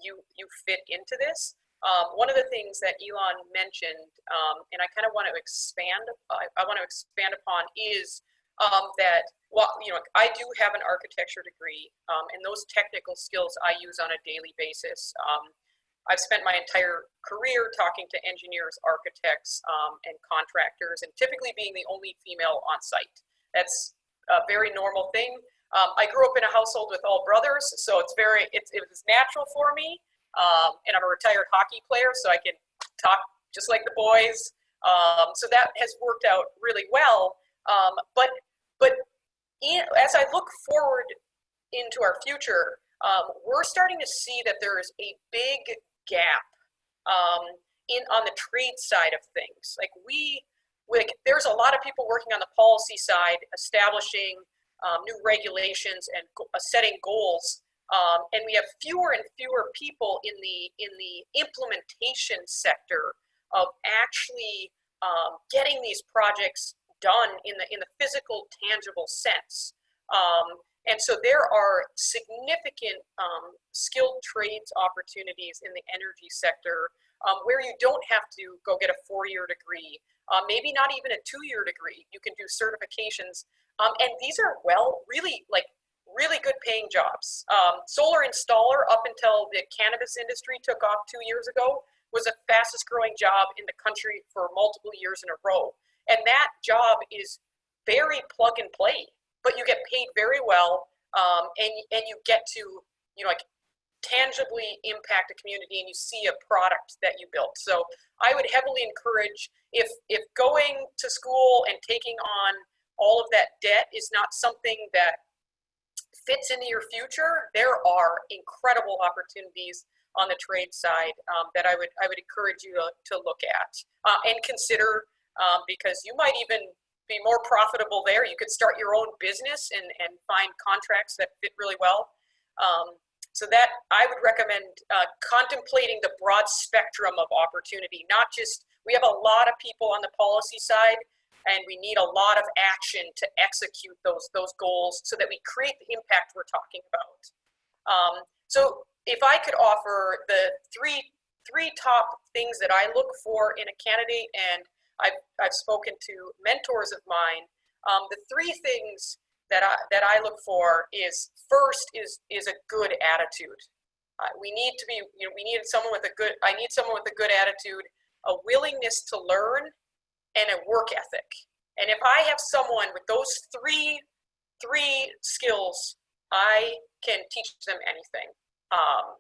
Speaker 2: you fit into this. One of the things that Elon mentioned, and I kind of want to expand, I want to expand upon is that, well, you know, I do have an architecture degree, and those technical skills I use on a daily basis. I've spent my entire career talking to engineers, architects, and contractors, and typically being the only female on site. That's a very normal thing. I grew up in a household with all brothers, so it was natural for me. And I'm a retired hockey player, so I can talk just like the boys. So that has worked out really well. But as I look forward into our future, we're starting to see that there is a big gap on the trade side of things. There's a lot of people working on the policy side, establishing new regulations and setting goals. And we have fewer and fewer people in the implementation sector of actually getting these projects done in the physical, tangible sense. And so there are significant skilled trades opportunities in the energy sector where you don't have to go get a 4-year degree, maybe not even a 2-year degree. You can do certifications. And these are really good paying jobs. Solar installer, up until the cannabis industry took off 2 years ago, was the fastest growing job in the country for multiple years in a row. And that job is very plug and play, but you get paid very well, and you get to, you know, like tangibly impact a community, and you see a product that you built. So I would heavily encourage, if going to school and taking on all of that debt is not something that fits into your future, there are incredible opportunities on the trade side that I would encourage you to look at and consider, because you might even be more profitable there. You could start your own business and find contracts that fit really well. So that I would recommend contemplating the broad spectrum of opportunity, not just, we have a lot of people on the policy side, and we need a lot of action to execute those goals so that we create the impact we're talking about. So if I could offer the three top things that I look for in a candidate, and I've spoken to mentors of mine, the 3 things that I look for is, first is a good attitude. We need to be, you know, I need someone with a good attitude, a willingness to learn, and a work ethic. And if I have someone with those three skills, I can teach them anything.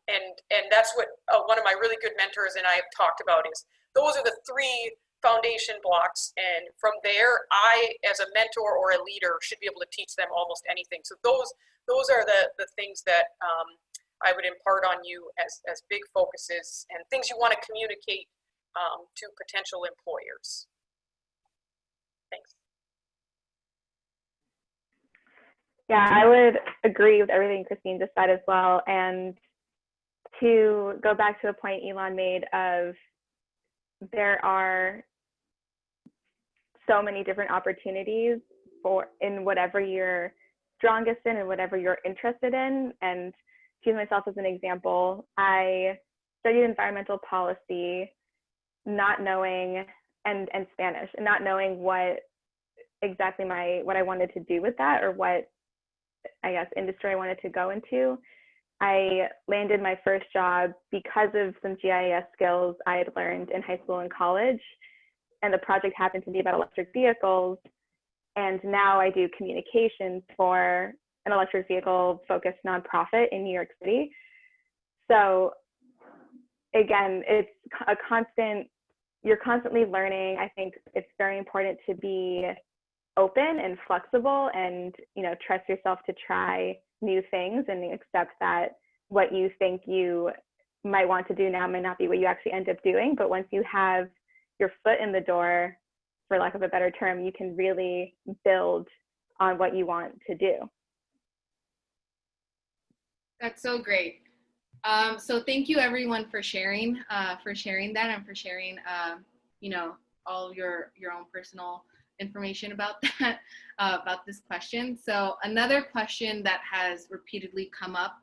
Speaker 2: And that's what one of my really good mentors and I have talked about, is those are the 3 foundation blocks. And from there, I, as a mentor or a leader, should be able to teach them almost anything. So those are the things that I would impart on you as big focuses and things you want to communicate to potential employers. Thanks.
Speaker 3: Yeah, I would agree with everything Christine just said as well. And to go back to a point Elon made of, there are so many different opportunities in whatever you're strongest in and whatever you're interested in. And to use myself as an example, I studied environmental policy, not knowing, and Spanish, and not knowing what exactly what I wanted to do with that, or what, I guess, industry I wanted to go into. I landed my first job because of some GIS skills I had learned in high school and college, and the project happened to be about electric vehicles. And now I do communications for an electric vehicle focused nonprofit in New York City. So again, it's a constant, you're constantly learning. I think it's very important to be open and flexible, and, you know, trust yourself to try new things and accept that what you think you might want to do now might not be what you actually end up doing. But once you have your foot in the door, for lack of a better term, you can really build on what you want to do.
Speaker 1: That's so great. So thank you everyone for sharing that and for sharing, you know, all your own personal information about that, about this question. So another question that has repeatedly come up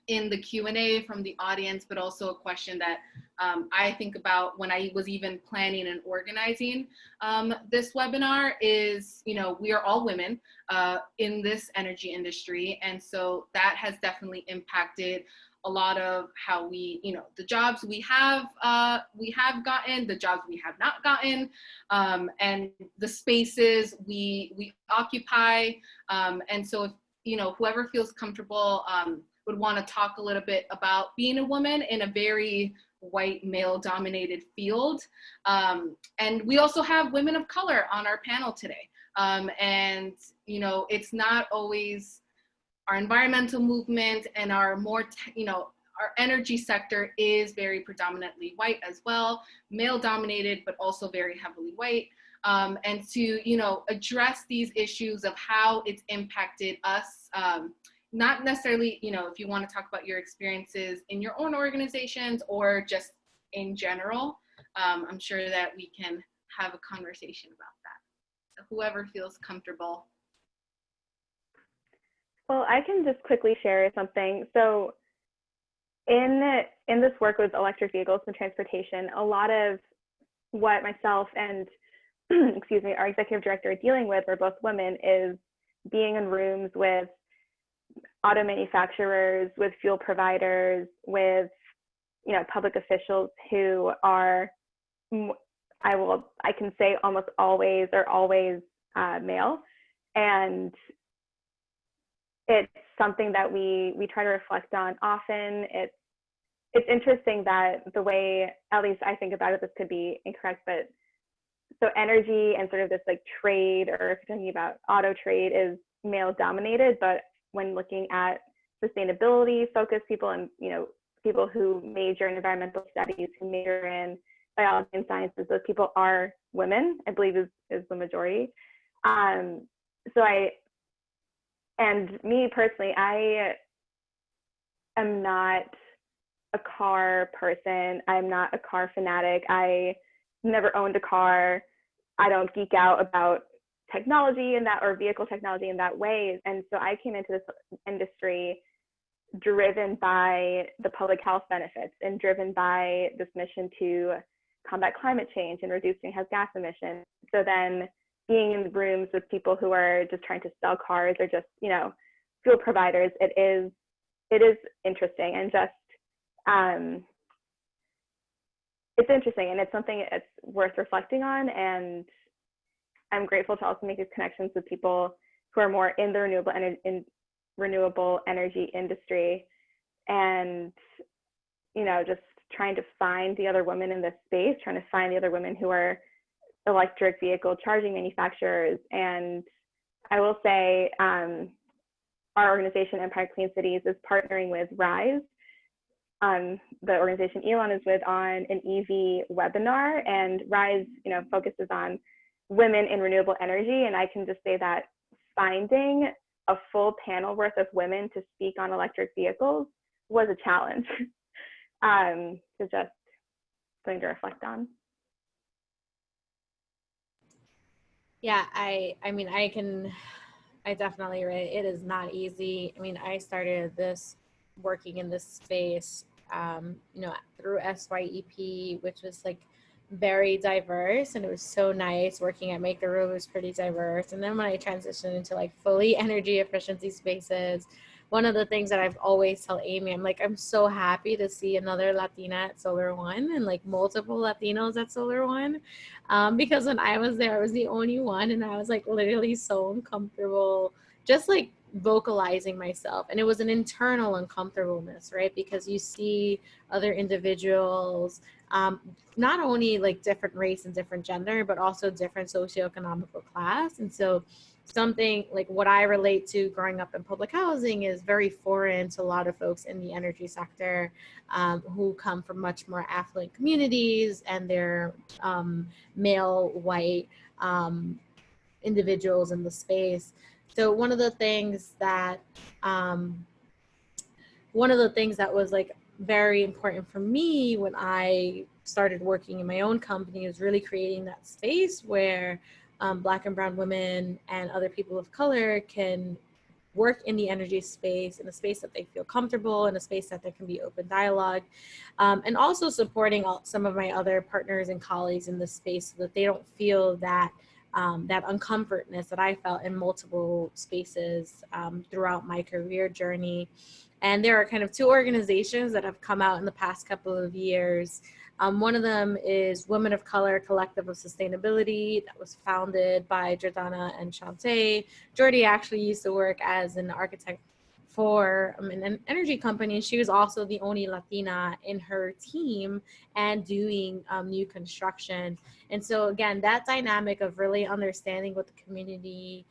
Speaker 1: in the Q&A from the audience, but also a question that I think about when I was even planning and organizing this webinar is, you know, we are all women in this energy industry. And so that has definitely impacted a lot of how we, you know, the jobs we have gotten, the jobs we have not gotten, and the spaces we occupy. And so if, you know, whoever feels comfortable would want to talk a little bit about being a woman in a very white male dominated field. And we also have women of color on our panel today. And, you know, it's not always our environmental movement and our more, you know, our energy sector is very predominantly white as well, male dominated, but also very heavily white. And to, you know, address these issues of how it's impacted us, not necessarily, you know, if you want to talk about your experiences in your own organizations or just in general, I'm sure that we can have a conversation about that. So whoever feels comfortable.
Speaker 3: Well, I can just quickly share something. So in this work with electric vehicles and transportation, a lot of what myself and excuse me, our executive director are dealing with, we're both women, is being in rooms with auto manufacturers, with fuel providers, with, you know, public officials who are, I can say almost always male. And it's something that we try to reflect on often. It's interesting that the way, at least I think about it, this could be incorrect, but so energy and sort of this like trade, or if you're talking about auto trade, is male dominated, but when looking at sustainability focused people and, you know, people who major in environmental studies, who major in biology and sciences, those people are women, I believe is the majority. And me personally, I am not a car person. I'm not a car fanatic. I never owned a car. I don't geek out about technology in that, or vehicle technology in that way. And so I came into this industry driven by the public health benefits and driven by this mission to combat climate change and reduce greenhouse gas emissions. So then being in rooms with people who are just trying to sell cars or just, you know, fuel providers, it is interesting, and just it's interesting, and it's something that's worth reflecting on. And I'm grateful to also make these connections with people who are more in the renewable energy industry, and, you know, just trying to find the other women in this space, trying to find the other women who are electric vehicle charging manufacturers. And I will say our organization, Empire Clean Cities, is partnering with WRISE, the organization Elon is with, on an EV webinar. And WRISE, you know, focuses on women in renewable energy. And I can just say that finding a full panel worth of women to speak on electric vehicles was a challenge. So just something to reflect on.
Speaker 5: Yeah, I mean, I definitely, right, it is not easy. I mean, I started working in this space, you know, through SYEP, which was like very diverse, and it was so nice working at Make the Room. It was pretty diverse. And then when I transitioned into like fully energy efficiency spaces, one of the things that I've always tell Amy, I'm like, I'm so happy to see another Latina at Solar One, and like multiple Latinos at Solar One, because when I was there, I was the only one, and I was like literally so uncomfortable, just like vocalizing myself. And it was an internal uncomfortableness, right? Because you see other individuals, not only like different race and different gender, but also different socioeconomical class. And so something like what I relate to growing up in public housing is very foreign to a lot of folks in the energy sector who come from much more affluent communities, and they're male, white individuals in the space. So one of the things that was like very important for me when I started working in my own company is really creating that space where Black and brown women and other people of color can work in the energy space, in a space that they feel comfortable, in a space that there can be open dialogue, and also supporting some of my other partners and colleagues in this space so that they don't feel that that uncomfortness that I felt in multiple spaces throughout my career journey. And there are kind of two organizations that have come out in the past couple of years. One of them is Women of Color Collective of Sustainability, that was founded by Jordana and Shantae. Jordy actually used to work as an architect for an energy company. She was also the only Latina in her team and doing new construction. And so again, that dynamic of really understanding what the community,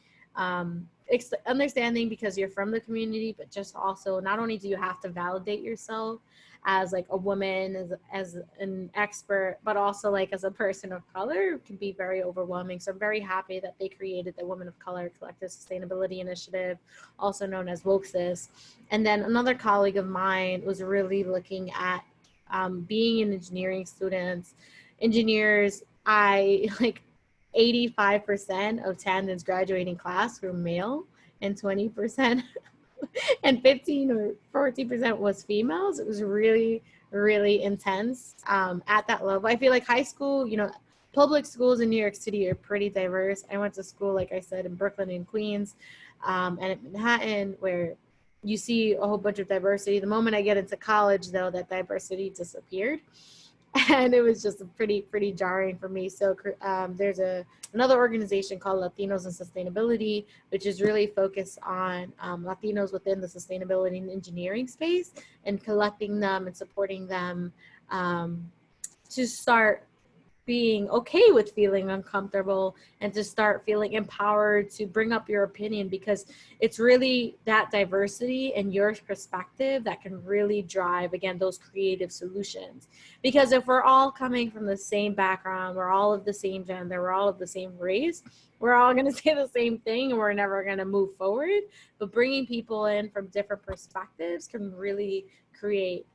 Speaker 5: understanding because you're from the community, but just also not only do you have to validate yourself as like a woman, as an expert, but also like as a person of color can be very overwhelming. So I'm very happy that they created the Women of Color Collective Sustainability Initiative, also known as WOKESIS. And then another colleague of mine was really looking at being an engineering students. Engineers, I like 85% of Tandon's graduating class were male, and 20% and 15 or 14% was females. It was really, really intense at that level. I feel like high school, you know, public schools in New York City are pretty diverse. I went to school, like I said, in Brooklyn and Queens and in Manhattan, where you see a whole bunch of diversity. The moment I get into college, though, that diversity disappeared. And it was just pretty jarring for me. So there's another organization called Latinos in Sustainability, which is really focused on Latinos within the sustainability and engineering space, and collecting them and supporting them to start being okay with feeling uncomfortable and to start feeling empowered to bring up your opinion, because it's really that diversity and your perspective that can really drive, again, those creative solutions. Because if we're all coming from the same background, we're all of the same gender, we're all of the same race, we're all going to say the same thing and we're never going to move forward. But bringing people in from different perspectives can really create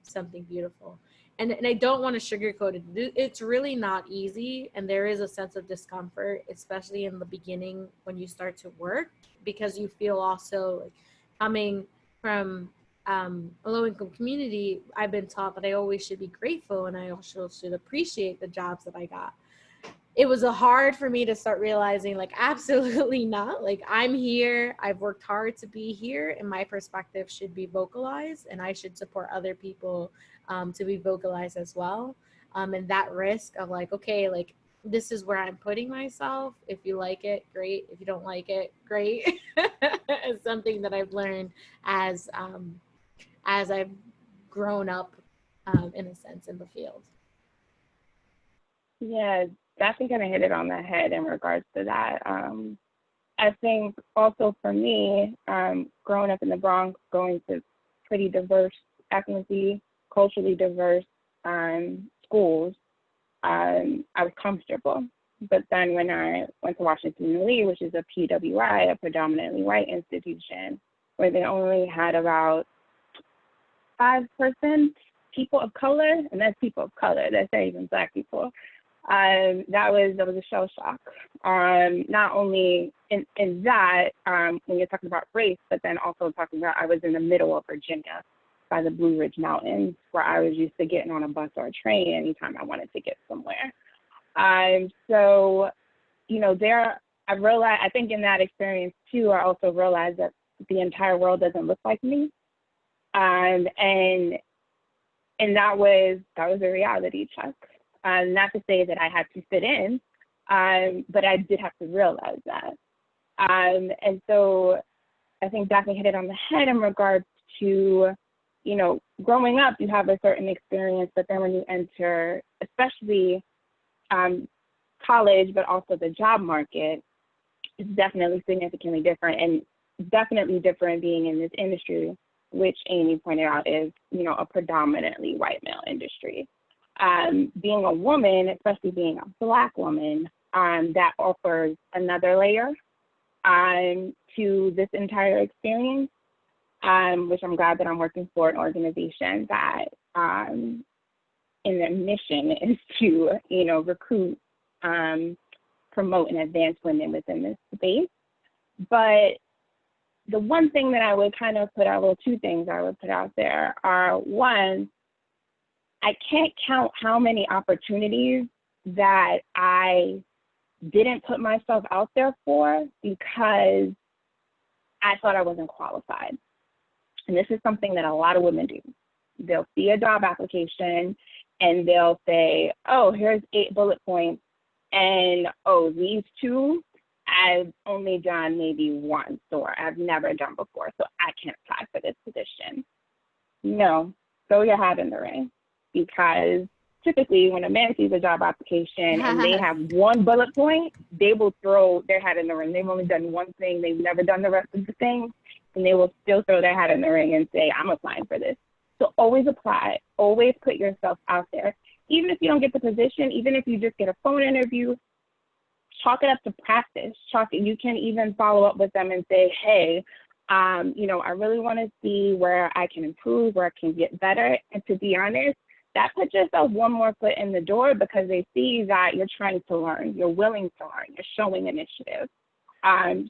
Speaker 5: something beautiful. And I don't want to sugarcoat it. It's really not easy. And there is a sense of discomfort, especially in the beginning when you start to work, because you feel also like coming from a low-income community. I've been taught that I always should be grateful and I also should appreciate the jobs that I got. It was hard for me to start realizing, like, absolutely not. Like, I'm here, I've worked hard to be here, and my perspective should be vocalized, and I should support other people to be vocalized as well. And that risk of like, okay, like, this is where I'm putting myself. If you like it, great. If you don't like it, great. It's something that I've learned as I've grown up, in a sense, in the field.
Speaker 4: Yeah, Daphne kind of hit it on the head in regards to that. I think also for me, growing up in the Bronx, going to pretty diverse ethnicity, culturally diverse schools, I was comfortable. But then when I went to Washington Lee, which is a PWI, a predominantly white institution, where they only had about 5% people of color, and that's people of color, that's not even Black people. That was a shell shock. Not only in that, when you're talking about race, but then also talking about, I was in the middle of Virginia by the Blue Ridge Mountains, where I was used to getting on a bus or a train anytime I wanted to get somewhere. So, you know, I realized, I think in that experience too, I also realized that the entire world doesn't look like me. And that was a reality check. Not to say that I had to fit in, but I did have to realize that. And so I think Daphne hit it on the head in regards to, you know, growing up, you have a certain experience, but then when you enter, especially college, but also the job market, it's definitely significantly different, and definitely different being in this industry, which Amy pointed out is, you know, a predominantly white male industry. Being a woman, especially being a Black woman, that offers another layer to this entire experience, which I'm glad that I'm working for an organization that in their mission is to, you know, recruit, promote, and advance women within this space. But the one thing that I would kind of put out, well, two things I would put out there are, one, I can't count how many opportunities that I didn't put myself out there for because I thought I wasn't qualified. And this is something that a lot of women do. They'll see a job application and they'll say, oh, here's 8 bullet points. And, oh, these 2, I've only done maybe once, or I've never done before, so I can't apply for this position. No, throw your hat in the ring, because typically when a man sees a job application and they have 1 bullet point, they will throw their hat in the ring. They've only done one thing, they've never done the rest of the things, and they will still throw their hat in the ring and say, I'm applying for this. So always apply, always put yourself out there. Even if you don't get the position, even if you just get a phone interview, chalk it up to practice. You can even follow up with them and say, hey, you know, I really want to see where I can improve, where I can get better. And to be honest, that puts yourself one more foot in the door, because they see that you're trying to learn, you're willing to learn, you're showing initiative.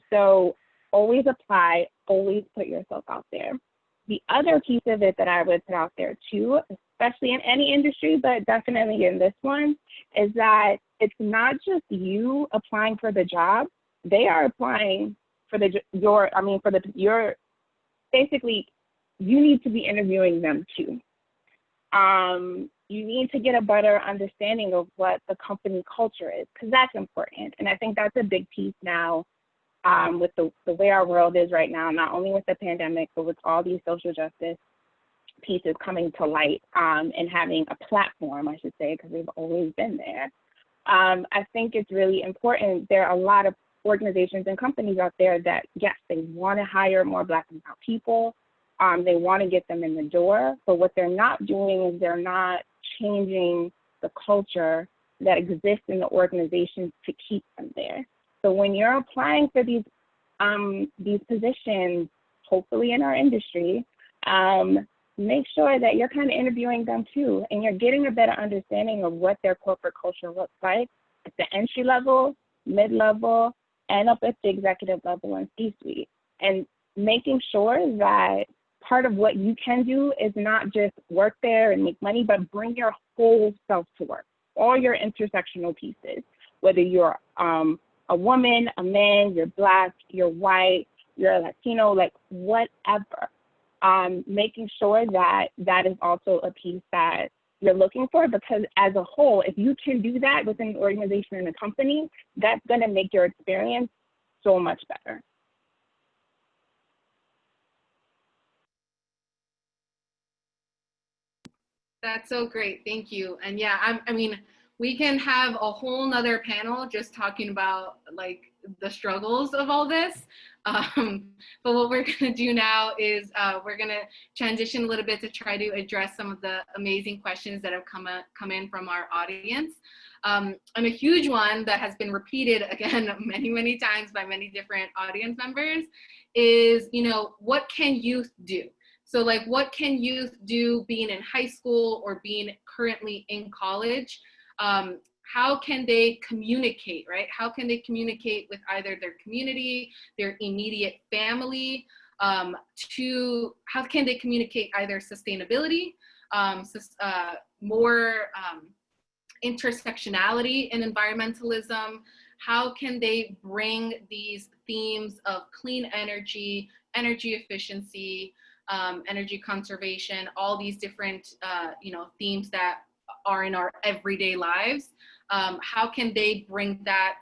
Speaker 4: So always apply, always put yourself out there. The other piece of it that I would put out there too, especially in any industry, but definitely in this one, is that it's not just you applying for the job. They are applying for basically, you need to be interviewing them too. You need to get a better understanding of what the company culture is, because that's important. And I think that's a big piece now, with the way our world is right now, not only with the pandemic, but with all these social justice pieces coming to light, and having a platform, I should say, because they've always been there. I think it's really important. There are a lot of organizations and companies out there that, yes, they want to hire more Black and Brown people. They want to get them in the door, but what they're not doing is they're not changing the culture that exists in the organizations to keep them there. So when you're applying for these positions, hopefully in our industry, make sure that you're kind of interviewing them too, and you're getting a better understanding of what their corporate culture looks like at the entry level, mid-level, and up at the executive level and C-suite. And making sure that part of what you can do is not just work there and make money, but bring your whole self to work, all your intersectional pieces, whether you're a woman, a man, you're Black, you're white, you're a Latino, like whatever. Making sure that that is also a piece that you're looking for, because as a whole, if you can do that within an organization and a company, that's going to make your experience so much better.
Speaker 1: That's so great. Thank you. And yeah, I mean, we can have a whole nother panel just talking about like the struggles of all this. But what we're going to do now is we're going to transition a little bit to try to address some of the amazing questions that have come in from our audience. And a huge one that has been repeated again many times by many different audience members is, you know, what can youth do? So like, what can youth do being in high school or being currently in college? How can they communicate, right? How can they communicate with either their community, their immediate family, how can they communicate either sustainability, more intersectionality and environmentalism? How can they bring these themes of clean energy, energy efficiency, energy conservation, all these different themes that are in our everyday lives? How can they bring that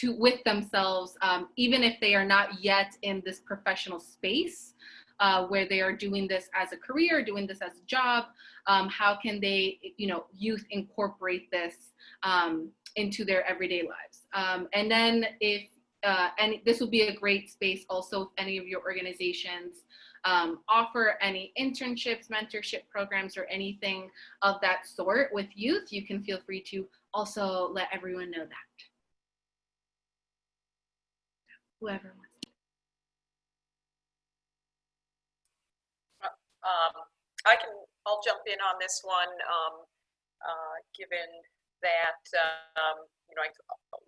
Speaker 1: with themselves, even if they are not yet in this professional space where they are doing this as a career, doing this as a job? How can they, youth incorporate this into their everyday lives? And then if and this will be a great space also if any of your organizations offer any internships, mentorship programs, or anything of that sort with youth. You can feel free to also let everyone know that. Whoever wants.
Speaker 2: I'll jump in on this one, given that,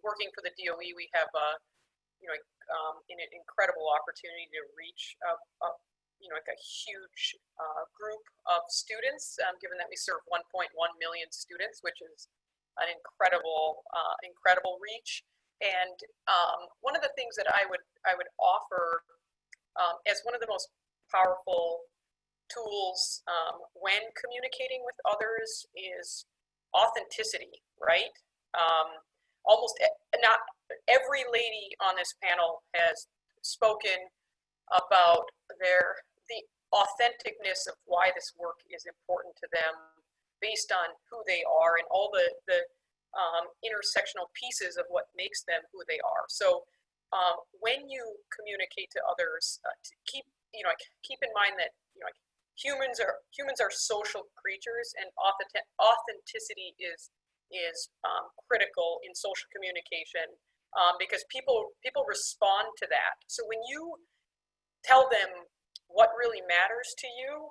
Speaker 2: working for the DOE, we have, an incredible opportunity to reach like a huge group of students, given that we serve 1.1 million students, which is an incredible reach. And one of the things that I would offer as one of the most powerful tools when communicating with others is authenticity, right? Almost not every lady on this panel has spoken about the authenticness of why this work is important to them based on who they are and all the intersectional pieces of what makes them who they are. So when you communicate to others, to keep in mind that humans are social creatures, and authenticity is critical in social communication because people respond to that. So when you tell them what really matters to you,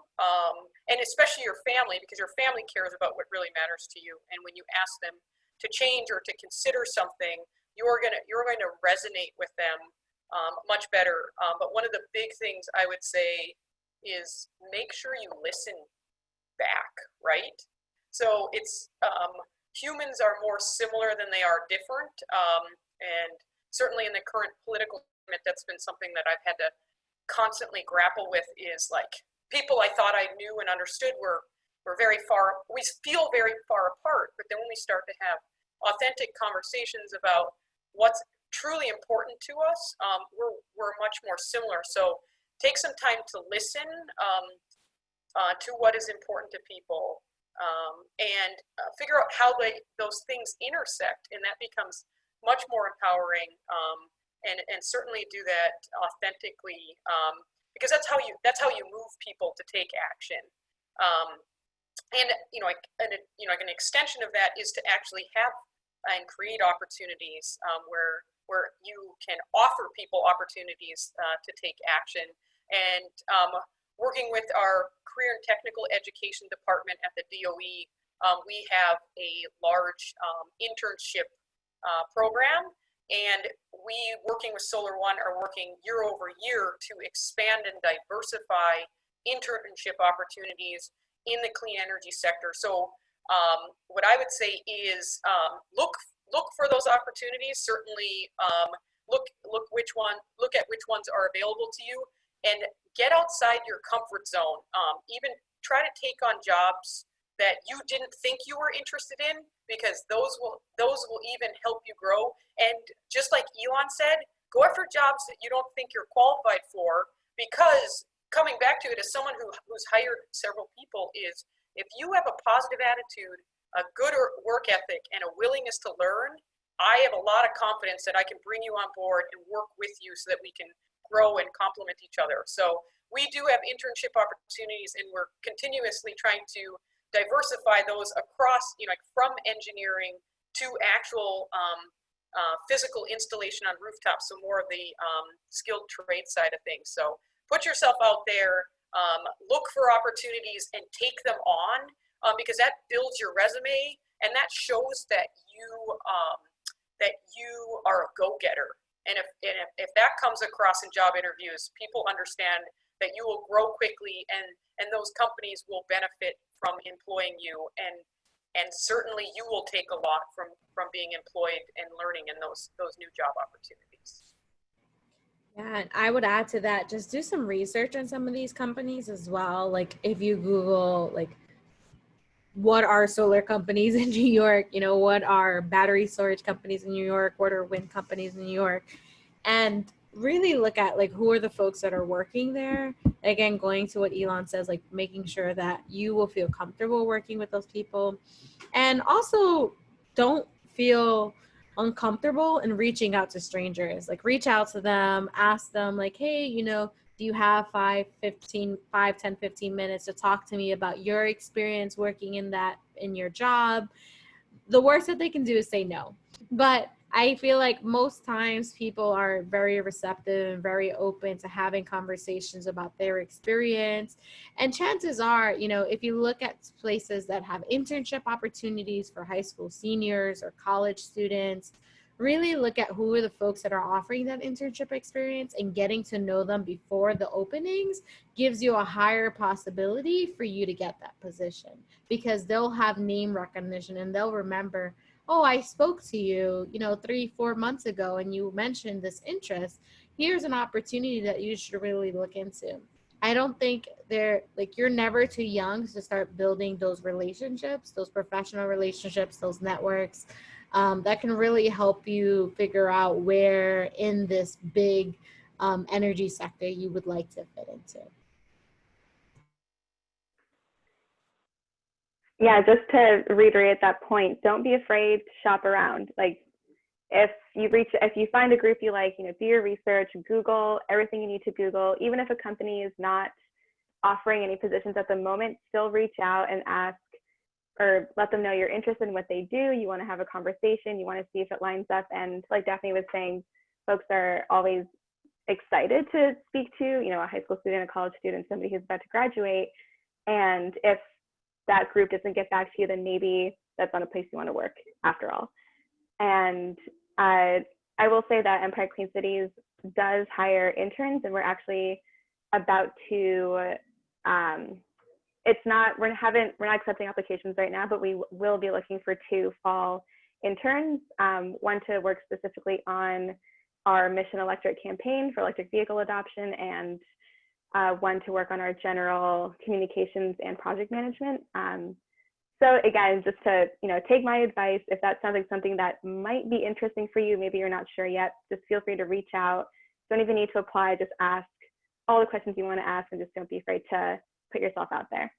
Speaker 2: and especially your family, because your family cares about what really matters to you, and when you ask them to change or to consider something, you're going to resonate with them much better. But one of the big things I would say is make sure you listen back, right? So it's humans are more similar than they are different, and certainly in the current political climate, that's been something that I've had to constantly grapple with. Is like people I thought I knew and understood were very far. We feel very far apart, but then when we start to have authentic conversations about what's truly important to us, we're much more similar. So take some time to listen to what is important to people, and figure out how those things intersect, and that becomes much more empowering. And certainly do that authentically, because that's how you move people to take action. And an extension of that is to actually have and create opportunities where you can offer people opportunities to take action. And working with our Career and Technical Education Department at the DOE, we have a large internship program, and we, working with Solar One, are working year over year to expand and diversify internship opportunities in the clean energy sector. So what I would say is look for those opportunities. Certainly look at which ones are available to you, and get outside your comfort zone. Even try to take on jobs that you didn't think you were interested in, because those will even help you grow. And just like Elon said, go after jobs that you don't think you're qualified for, because coming back to it, as someone who's hired several people, is if you have a positive attitude, a good work ethic, and a willingness to learn, I have a lot of confidence that I can bring you on board and work with you so that we can grow and complement each other. So we do have internship opportunities, and we're continuously trying to diversify those across, from engineering to actual physical installation on rooftops, so more of the skilled trade side of things. So put yourself out there, look for opportunities and take them on, because that builds your resume, and that shows that you are a go-getter. And if that comes across in job interviews, people understand that you will grow quickly, and those companies will benefit from employing you, and certainly you will take a lot from being employed and learning in those new job opportunities.
Speaker 5: Yeah, and I would add to that, just do some research on some of these companies as well. Like if you Google, like, what are solar companies in New York? What are battery storage companies in New York? What are wind companies in New York? And really look at, like, who are the folks that are working there? Again, going to what Elon says, like making sure that you will feel comfortable working with those people. And also don't feel uncomfortable in reaching out to strangers. Like reach out to them, ask them like, hey, you know, do you have 10, 15 minutes to talk to me about your experience working in your job? The worst that they can do is say no. But I feel like most times people are very receptive and very open to having conversations about their experience. And chances are, you know, if you look at places that have internship opportunities for high school seniors or college students, really look at who are the folks that are offering that internship experience, and getting to know them before the openings gives you a higher possibility for you to get that position, because they'll have name recognition and they'll remember, oh, I spoke to you, you know, 3-4 months ago and you mentioned this interest. Here's an opportunity that you should really look into. I don't think you're never too young to start building those relationships, those professional relationships, those networks that can really help you figure out where in this big energy sector you would like to fit into.
Speaker 3: Yeah, just to reiterate that point, don't be afraid to shop around. Like if you find a group you like, you know, do your research, Google everything you need to Google. Even if a company is not offering any positions at the moment, still reach out and ask, or let them know you're interested in what they do. You want to have a conversation, you want to see if it lines up. And like Daphne was saying, folks are always excited to speak to, you know, a high school student, a college student, somebody who's about to graduate. And if that group doesn't get back to you, then maybe that's not a place you want to work after all. And I will say that Empire Clean Cities does hire interns, and we're actually about to, we're not accepting applications right now, but we will be looking for 2 fall interns, one to work specifically on our Mission Electric campaign for electric vehicle adoption, and one to work on our general communications and project management. So again, just to, you know, take my advice, if that sounds like something that might be interesting for you, maybe you're not sure yet, just feel free to reach out. Don't even need to apply, just ask all the questions you want to ask, and just don't be afraid to put yourself out there.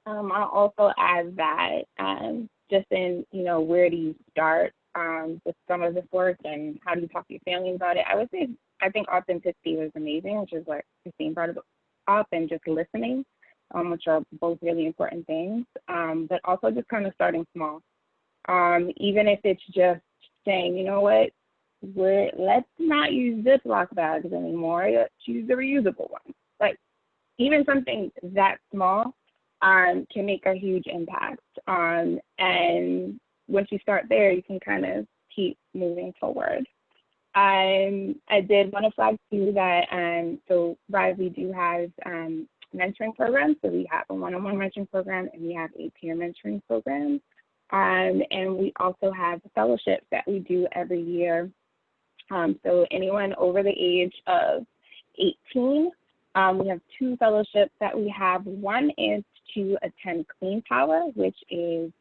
Speaker 4: I'll also add that just in, you know, where do you start with some of this work and how do you talk to your family about it? I would say, I think authenticity was amazing, which is what Christine brought up, and just listening, which are both really important things, but also just kind of starting small. Even if it's just saying, you know what, let's not use Ziploc bags anymore, let's use the reusable ones. Like even something that small can make a huge impact. And once you start there, you can kind of keep moving forward. I did want to flag too that so WRISE, we do have mentoring programs. So we have a one-on-one mentoring program, and we have a peer mentoring program. And we also have fellowships that we do every year. So anyone over the age of 18, we have 2 fellowships that we have. One is to attend Clean Power, which is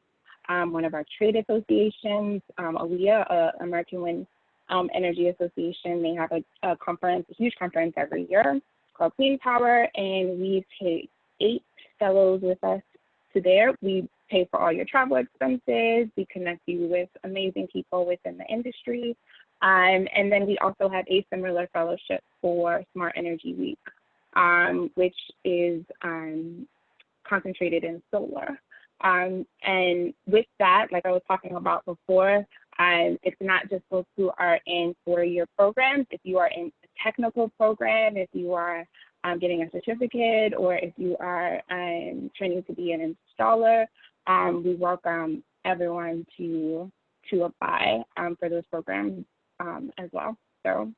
Speaker 4: one of our trade associations, Lidia, American Wind Energy Association. They have a conference, a huge conference every year called Clean Power, and we take 8 fellows with us to there. We pay for all your travel expenses. We connect you with amazing people within the industry. And then we also have a similar fellowship for Smart Energy Week, which is concentrated in solar. And with that, like I was talking about before, it's not just folks who are in 4-year programs. If you are in a technical program, if you are getting a certificate, or if you are training to be an installer, we welcome everyone to apply for those programs as well. So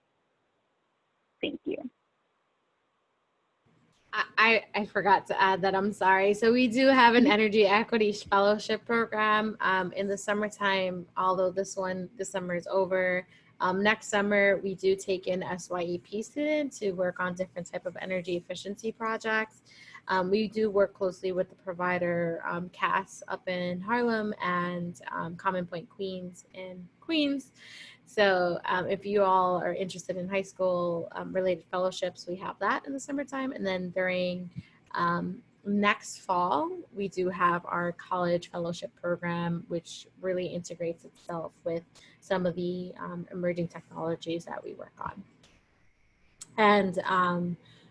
Speaker 4: thank you.
Speaker 5: I forgot to add that, I'm sorry. So we do have an Energy Equity Fellowship program in the summertime, although this summer is over. Next summer, we do take in SYEP students to work on different type of energy efficiency projects. We do work closely with the provider CAS up in Harlem and Common Point Queens in Queens. So if you all are interested in high school related fellowships, we have that in the summertime. And then during Next fall, we do have our college fellowship program, which really integrates itself with some of the emerging technologies that we work on. And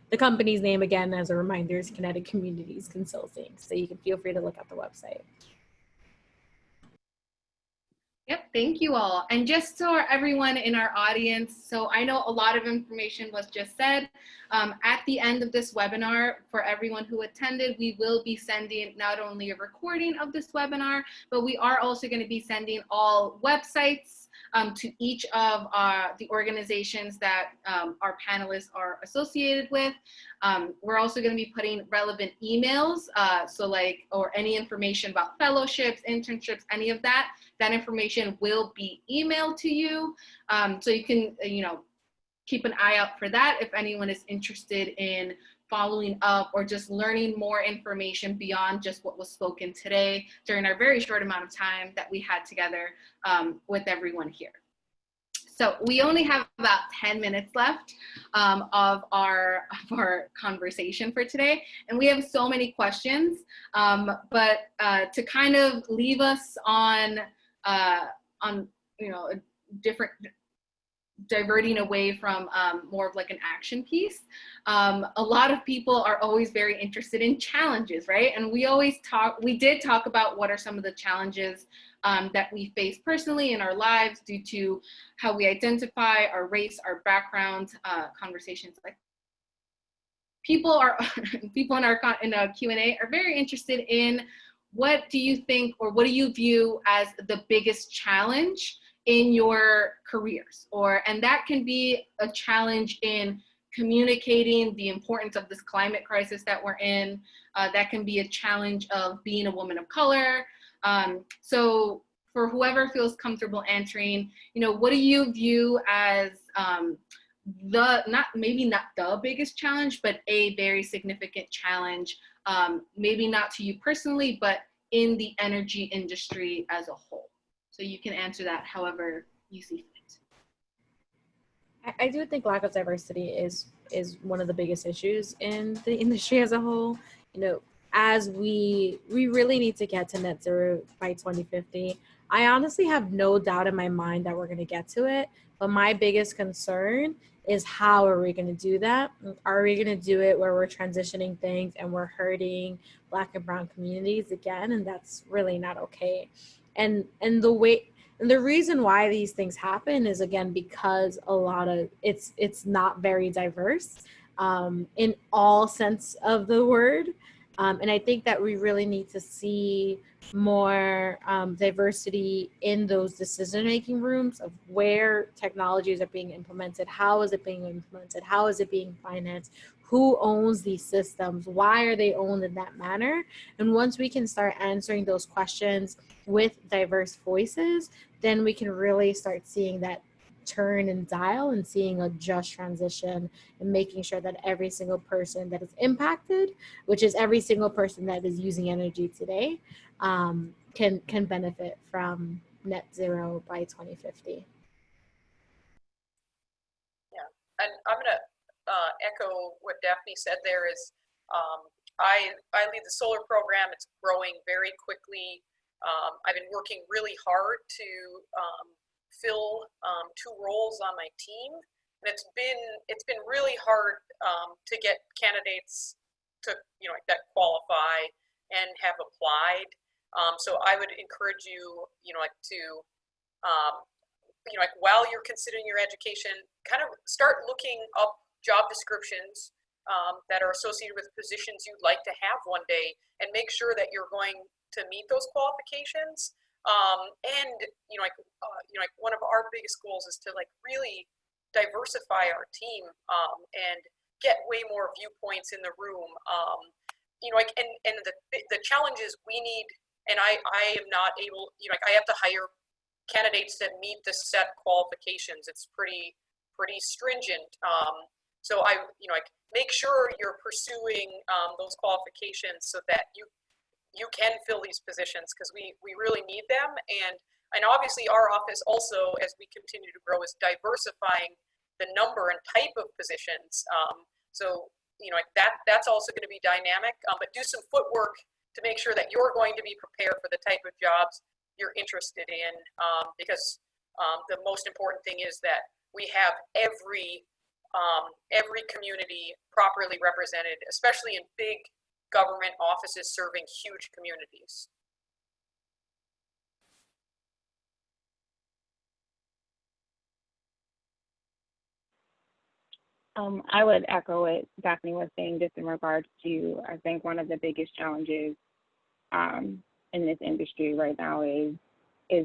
Speaker 5: the company's name, again, as a reminder, is Kinetic Communities Consulting. So you can feel free to look at the website.
Speaker 1: Yep, thank you all. And just so everyone in our audience, so I know a lot of information was just said. At the end of this webinar, for everyone who attended, we will be sending not only a recording of this webinar, but we are also going to be sending all websites to each of the organizations that our panelists are associated with. We're also going to be putting relevant emails, or any information about fellowships, internships, any of that. That information will be emailed to you. So you can, keep an eye out for that if anyone is interested in following up or just learning more information beyond just what was spoken today during our very short amount of time that we had together with everyone here. So we only have about 10 minutes left of our conversation for today, and we have so many questions. But to kind of leave us on a different, diverting away from more of like an action piece. A lot of people are always very interested in challenges, right? And we did talk about what are some of the challenges that we face personally in our lives due to how we identify, our race, our background, conversations like people in our Q&A are very interested in what do you think, or what do you view as the biggest challenge in your careers, and that can be a challenge in communicating the importance of this climate crisis that we're in. That can be a challenge of being a woman of color. So for whoever feels comfortable answering, what do you view as maybe not the biggest challenge, but a very significant challenge, maybe not to you personally, but in the energy industry as a whole? So you can answer that however you see fit.
Speaker 5: I do think lack of diversity is one of the biggest issues in the industry as a whole. As we really need to get to net zero by 2050. I honestly have no doubt in my mind that we're going to get to it. But my biggest concern is, how are we going to do that? Are we going to do it where we're transitioning things and we're hurting Black and Brown communities again? And that's really not okay. And the reason why these things happen is, again, because a lot of it's not very diverse in all sense of the word. And I think that we really need to see more diversity in those decision-making rooms of where technologies are being implemented, how is it being implemented, how is it being financed, who owns these systems, why are they owned in that manner? And once we can start answering those questions with diverse voices, then we can really start seeing that turn and dial and seeing a just transition and making sure that every single person that is impacted, which is every single person that is using energy today, can benefit from net zero by 2050.
Speaker 2: Yeah, and I'm going to echo what Daphne said there. Is I lead the solar program. It's growing very quickly. I've been working really hard to fill 2 roles on my team, and it's been really hard to get candidates to that qualify and have applied. So I would encourage you, while you're considering your education, kind of start looking up job descriptions that are associated with positions you'd like to have one day, and make sure that you're going to meet those qualifications. One of our biggest goals is to really diversify our team and get way more viewpoints in the room. And the challenges we need, and I am not able, I have to hire candidates that meet the set qualifications. It's pretty stringent. So I make sure you're pursuing those qualifications so that you can fill these positions, because we really need them. And obviously our office also, as we continue to grow, is diversifying the number and type of positions. So that's also going to be dynamic, but do some footwork to make sure that you're going to be prepared for the type of jobs you're interested in, because the most important thing is that we have every community properly represented, especially in big government offices serving huge communities.
Speaker 4: I would echo what Daphne was saying just in regards to, I think one of the biggest challenges in this industry right now is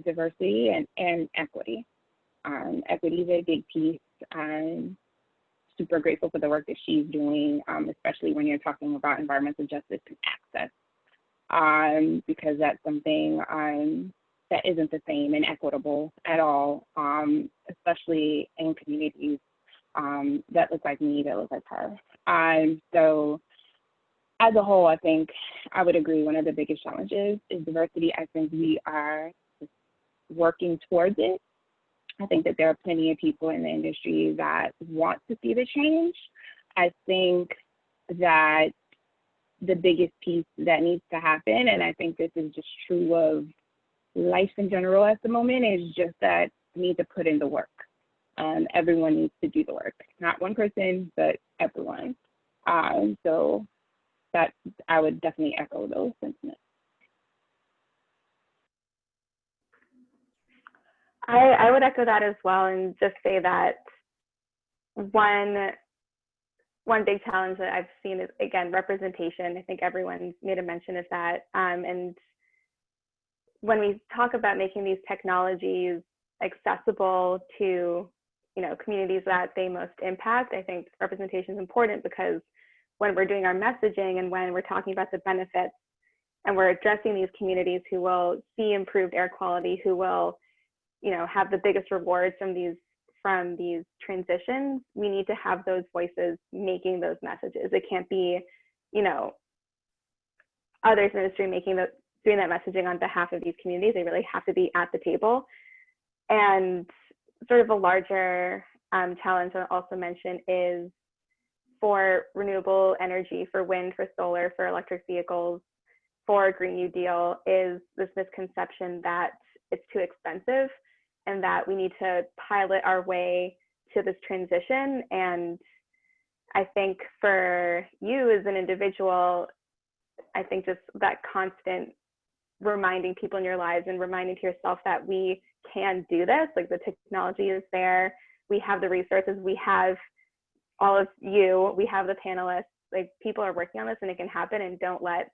Speaker 4: diversity and equity. Equity is a big piece. I'm super grateful for the work that she's doing, especially when you're talking about environmental justice and access, because that's something that isn't the same and equitable at all, especially in communities that look like me, that look like her. So as a whole, I think I would agree one of the biggest challenges is diversity. I think we are working towards it. I think that there are plenty of people in the industry that want to see the change. I think that the biggest piece that needs to happen, and I think this is just true of life in general at the moment, is just that we need to put in the work. Everyone needs to do the work, not one person, but everyone. So that I would definitely echo those sentiments.
Speaker 3: I would echo that as well, and just say that one big challenge that I've seen is, again, representation. I think everyone made a mention of that. And when we talk about making these technologies accessible to communities that they most impact, I think representation is important, because when we're doing our messaging and when we're talking about the benefits and we're addressing these communities who will see improved air quality, who will have the biggest rewards from these transitions, we need to have those voices making those messages. It can't be, others in the industry doing that messaging on behalf of these communities. They really have to be at the table. And sort of a larger challenge I'll also mention is for renewable energy, for wind, for solar, for electric vehicles, for Green New Deal, is this misconception that it's too expensive and that we need to pilot our way to this transition. And I think for you as an individual, I think just that constant reminding people in your lives and reminding to yourself that we can do this, like the technology is there, we have the resources, we have all of you, we have the panelists, like people are working on this and it can happen, and don't let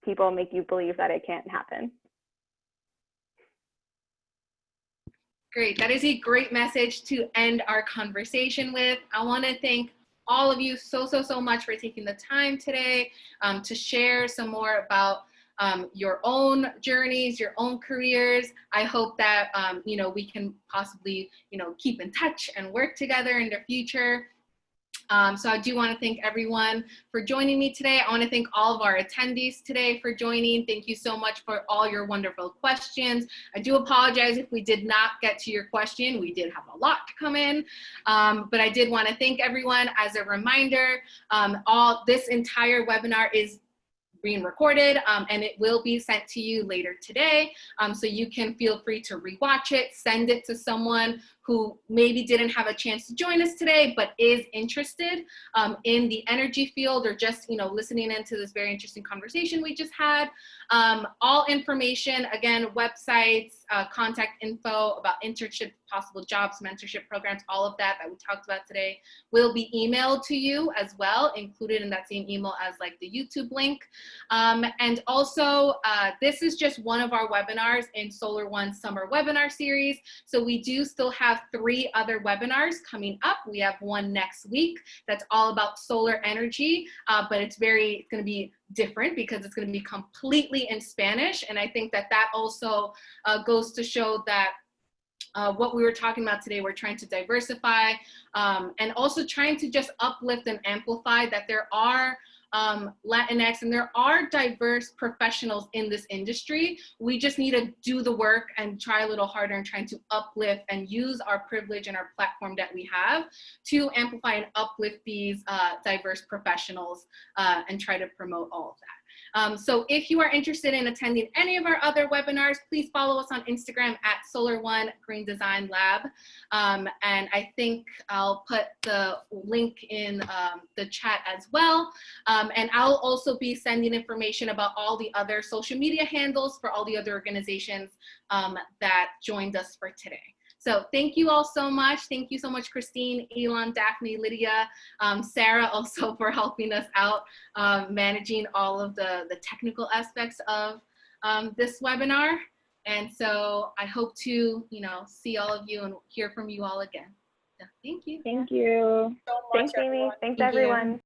Speaker 3: people make you believe that it can't happen.
Speaker 1: Great. That is a great message to end our conversation with. I want to thank all of you so much for taking the time today to share some more about your own journeys, your own careers. I hope that we can possibly keep in touch and work together in the future. So I do want to thank everyone for joining me today. I want to thank all of our attendees today for joining. Thank you so much for all your wonderful questions. I do apologize if we did not get to your question. We did have a lot to come in, but I did want to thank everyone. As a reminder, this entire webinar is being recorded and it will be sent to you later today. So you can feel free to rewatch it, send it to someone who maybe didn't have a chance to join us today, but is interested in the energy field, or just listening into this very interesting conversation we just had. All information, again, websites, contact info about internship, possible jobs, mentorship programs, all of that we talked about today will be emailed to you as well, included in that same email as like the YouTube link. And also, this is just one of our webinars in Solar One Summer Webinar Series. So we do still have 3 other webinars coming up. We have one next week that's all about solar energy, but it's going to be different because it's going to be completely in Spanish. And I think that also goes to show that what we were talking about today, we're trying to diversify and also trying to just uplift and amplify that there are Latinx, and there are diverse professionals in this industry. We just need to do the work and try a little harder in trying to uplift and use our privilege and our platform that we have to amplify and uplift these diverse professionals and try to promote all of that. So if you are interested in attending any of our other webinars, please follow us on Instagram at Solar One Green Design Lab. And I think I'll put the link in the chat as well. And I'll also be sending information about all the other social media handles for all the other organizations that joined us for today. So thank you all so much. Thank you so much, Christine, Elon, Daphne, Lydia, Sarah also for helping us out, managing all of the technical aspects of this webinar. And so I hope to, see all of you and hear from you all again. So thank you.
Speaker 3: Thank you.
Speaker 2: So much,
Speaker 3: Thanks, Amy.
Speaker 2: everyone.
Speaker 3: Thanks,
Speaker 5: Thank you.
Speaker 3: everyone.